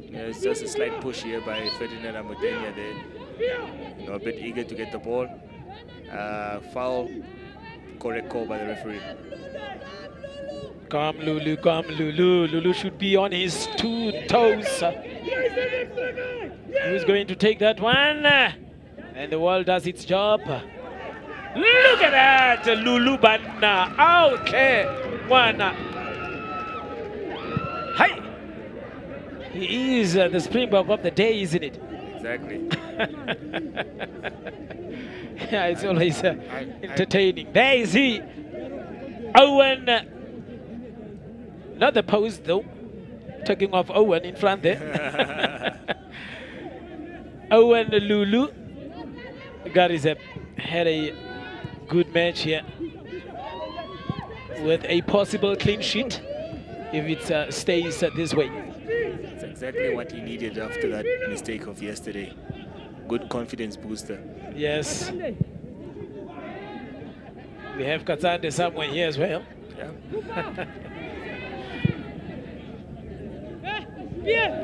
Yeah, it's just a slight push here by Ferdinand Amodenia there. You know, a bit eager to get the ball. Foul, correct call by the referee. Come Lulu, come Lulu. Lulu should be on his 2 toes. Who's going to take that one? And the wall does its job. Look at that, Lulu Banna. Okay, one. Hi. He is the Springbok of the day, isn't it? Exactly. Yeah, it's always entertaining. There is he. Owen. Not the post though. Taking off Owen in front there. Owen Lulu. Garizep had a good match here with a possible clean sheet if it stays this way. That's exactly what he needed after that mistake of yesterday. Good confidence booster. Yes. We have Katsande somewhere here as well. Yeah.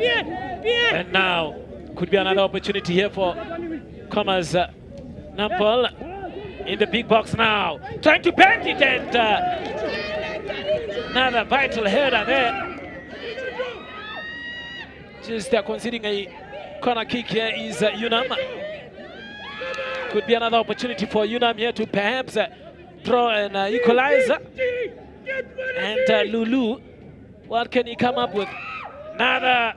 And now could be another opportunity here for Khomas Nampol in the big box now. Trying to bend it, and another vital header there. Just conceding a corner kick here is UNAM. Could be another opportunity for UNAM here to perhaps draw an equalizer. And Lulu, what can he come up with? Another.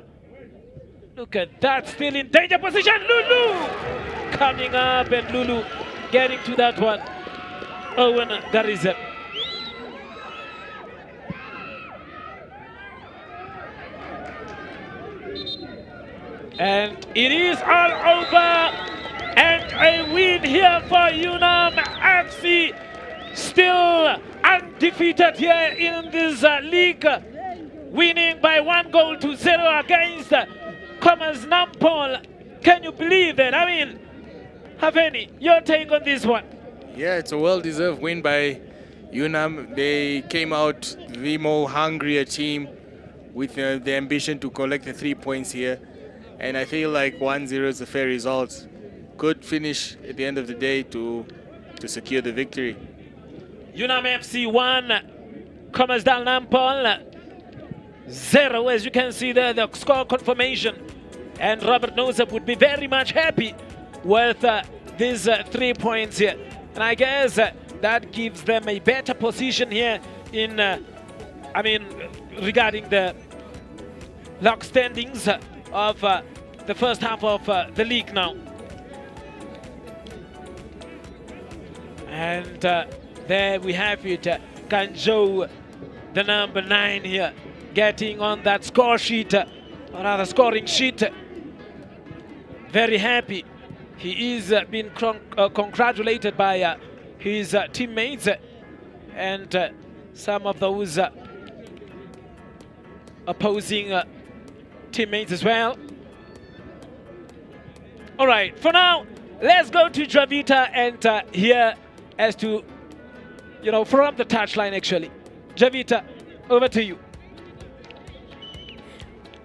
Look at that, still in danger position. Lulu coming up, and Lulu getting to that one. Owen Garizep. And it is all over, and a win here for UNAM FC, still under defeated here in this league, winning by 1-0 against Khomas Nampol. Can you believe that? I mean, Haveni, your take on this one? Yeah, it's a well-deserved win by UNAM. They came out the more hungrier team with the ambition to collect the 3 points here. And I feel like 1-0 is a fair result. Good finish at the end of the day to secure the victory. UNAM FC 1, Khomas Nampol 0. As you can see there, the score confirmation. And Robert Nosep would be very much happy with these 3 points here. And I guess that gives them a better position here in, regarding the log standings of the first half of the league now. And there we have it, Kanjo, the number 9 here, getting on that score sheet, or rather scoring sheet. Very happy. He is being congratulated by his teammates and some of those opposing teammates as well. All right, for now, let's go to Javita and hear as to, from the touchline actually. Javita, over to you.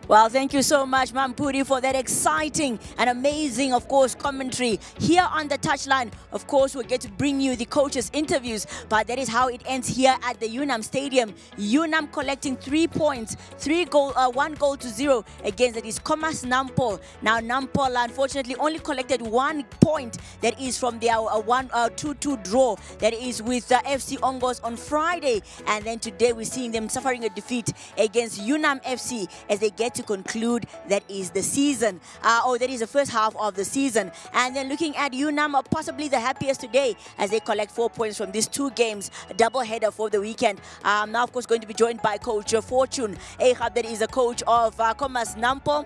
Well, thank you so much, Mampudi, for that exciting and amazing, of course, commentary. Here on the touchline, of course, we'll get to bring you the coaches' interviews, but that is how it ends here at the UNAM Stadium. UNAM collecting 3 points, 1-0 against that is Khomas Nampol. Now, Nampol, unfortunately, only collected 1 point. That is from their 2-2 draw. That is with FC Ongos on Friday. And then today, we're seeing them suffering a defeat against UNAM FC as they get to conclude that is the season, that is the first half of the season. And then looking at UNAM, possibly the happiest today as they collect 4 points from these 2 games, a double header for the weekend. Now, of course, going to be joined by Coach Fortune Ehab, that is the coach of Khomas Nampol.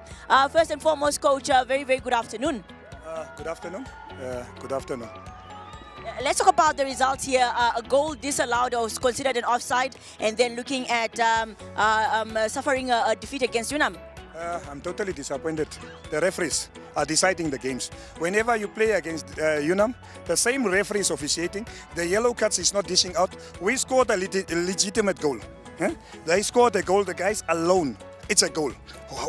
First and foremost, Coach, very, very good afternoon. Good afternoon. Good afternoon. Let's talk about the results here. A goal disallowed or was considered an offside, and then looking at suffering a defeat against UNAM. I'm totally disappointed. The referees are deciding the games. Whenever you play against UNAM, the same referee is officiating. The yellow cards is not dishing out. We scored a legitimate goal. They scored a goal, the guys alone. It's a goal.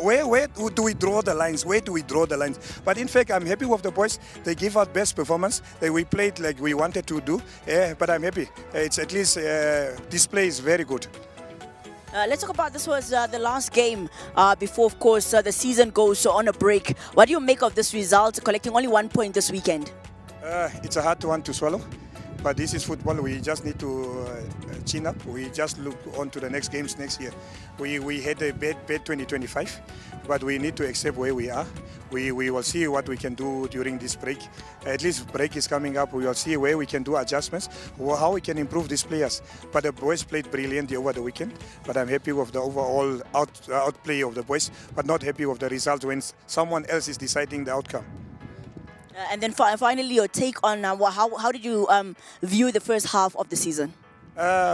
Where do we draw the lines? Where do we draw the lines? But in fact, I'm happy with the boys. They give out best performance. We played like we wanted to do. But I'm happy. It's at least display is very good. Let's talk about this was the last game before, of course, the season goes on a break. What do you make of this result, collecting only 1 point this weekend? It's a hard one to swallow. But this is football. We just need to chin up. We just look on to the next games next year. We had a bad 2025, but we need to accept where we are. We will see what we can do during this break. At least break is coming up. We will see where we can do adjustments, how we can improve these players. But the boys played brilliantly over the weekend. But I'm happy with the overall outplay of the boys, but not happy with the result when someone else is deciding the outcome. And then finally, your take on how did you view the first half of the season?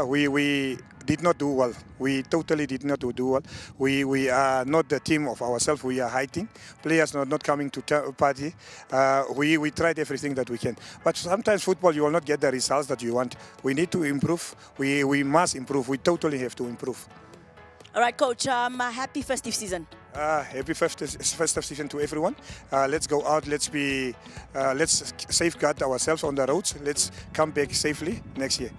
We did not do well. We totally did not do well. We are not the team of ourselves. We are hiding. Players are not coming to party. We tried everything that we can. But sometimes football, you will not get the results that you want. We need to improve. We must improve. We totally have to improve. All right, Coach, happy festive season. Happy festive season to everyone. Let's go out. Let's safeguard ourselves on the roads. Let's come back safely next year.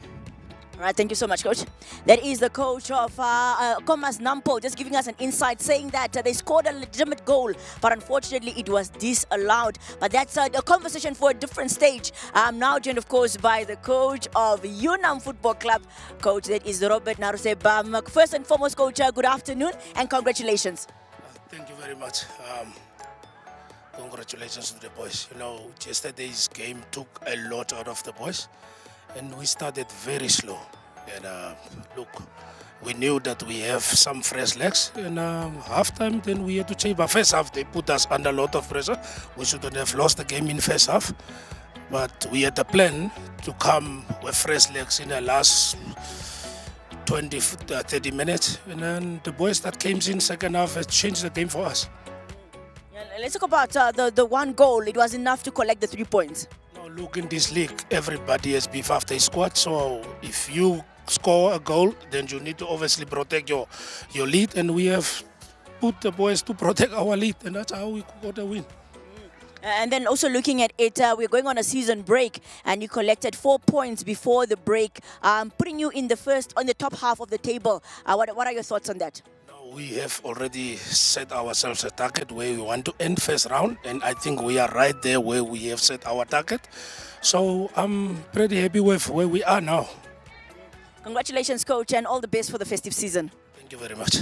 All right, thank you so much, Coach. That is the coach of Khomas Nampol, just giving us an insight, saying that they scored a legitimate goal, but unfortunately it was disallowed. But that's a conversation for a different stage. I'm now joined, of course, by the coach of UNAM Football Club, Coach, that is Robert Narusebam. First and foremost, Coach, good afternoon and congratulations. Thank you very much. Congratulations to the boys. You know, yesterday's game took a lot out of the boys. And we started very slow. And look, we knew that we have some fresh legs. And halftime, then we had to change. But first half, they put us under a lot of pressure. We shouldn't have lost the game in first half. But we had a plan to come with fresh legs in the last 30 minutes. And then the boys that came in second half has changed the game for us. Yeah, let's talk about the one goal. It was enough to collect the 3 points. Now look, in this league, everybody has beef after his squad. So if you score a goal, then you need to obviously protect your lead. And we have put the boys to protect our lead. And that's how we got the win. And then also looking at it, we're going on a season break, and you collected 4 points before the break, putting you on the top half of the table. What are your thoughts on that? We have already set ourselves a target where we want to end first round, and I think we are right there where we have set our target. So I'm pretty happy with where we are now. Congratulations, coach, and all the best for the festive season. Thank you very much.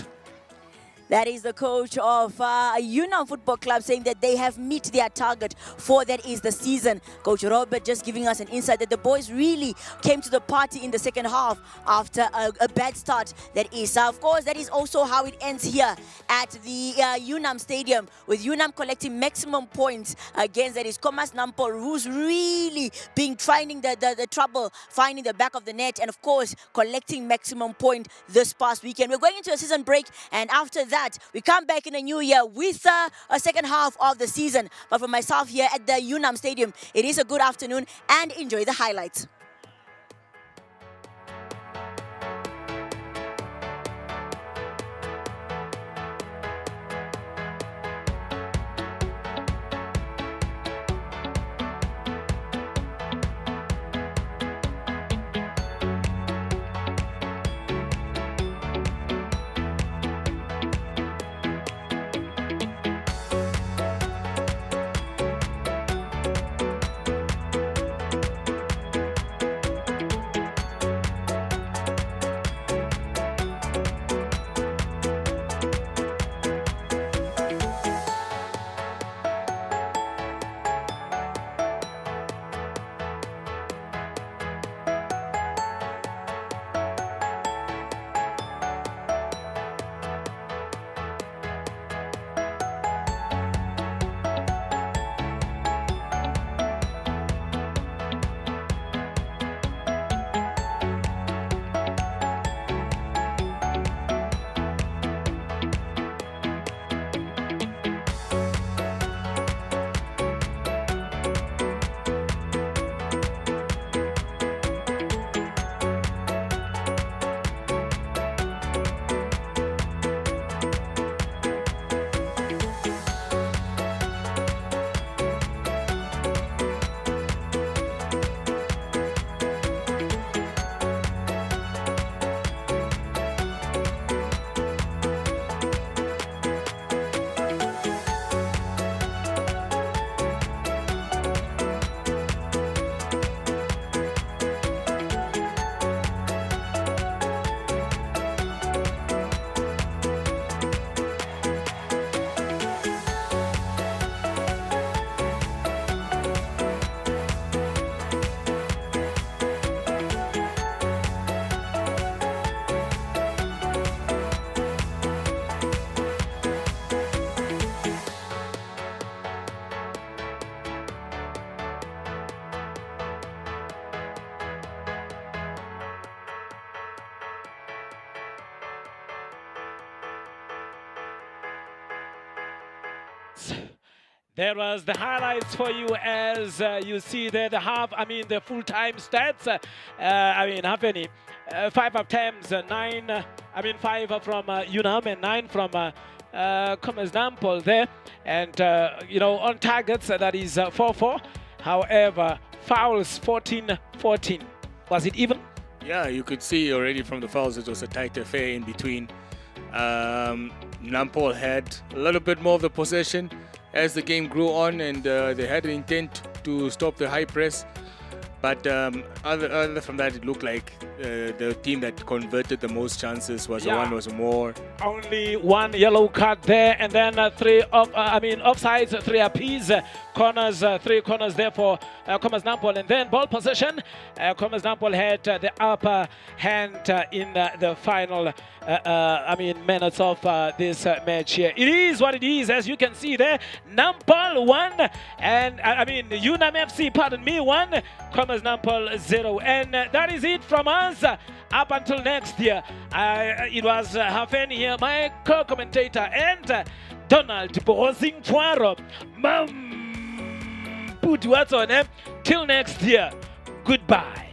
That is the coach of UNAM Football Club saying that they have met their target for that is the season. Coach Robert just giving us an insight that the boys really came to the party in the second half after a bad start. That is, of course, that is also how it ends here at the UNAM Stadium, with UNAM collecting maximum points against that is Khomas Nampol, who's really been finding the trouble, finding the back of the net, and of course collecting maximum point this past weekend. We're going into a season break, and after that we come back in the new year with a second half of the season. But for myself here at the UNAM Stadium, it is a good afternoon and enjoy the highlights. There was the highlights for you as you see there the the full-time stats. How many? 5 attempts, 9, 5 from UNAM and 9 from Khomas Nampol there. And, on targets, that is 4-4. However, fouls 14-14. Was it even? Yeah, you could see already from the fouls it was a tight affair in between. Nampol had a little bit more of the possession as the game grew on, and they had an intent to stop the high press. But other from that, it looked like the team that converted the most chances was the one who was more. Only one yellow card there, and then offsides, 3 apiece. Corners, 3 corners there for Khomas Nampol, and then ball possession. Khomas Nampol had the upper hand in the final minutes of this match here. It is what it is, as you can see there. Nampol 1, and UNAM FC, pardon me, 1. Khomas Nampol 0, and that is it from us. Khomas, up until next year, it was Hafen here, my co-commentator, and Donald Bozing Fuaro. Put what's on him. Till next year, goodbye.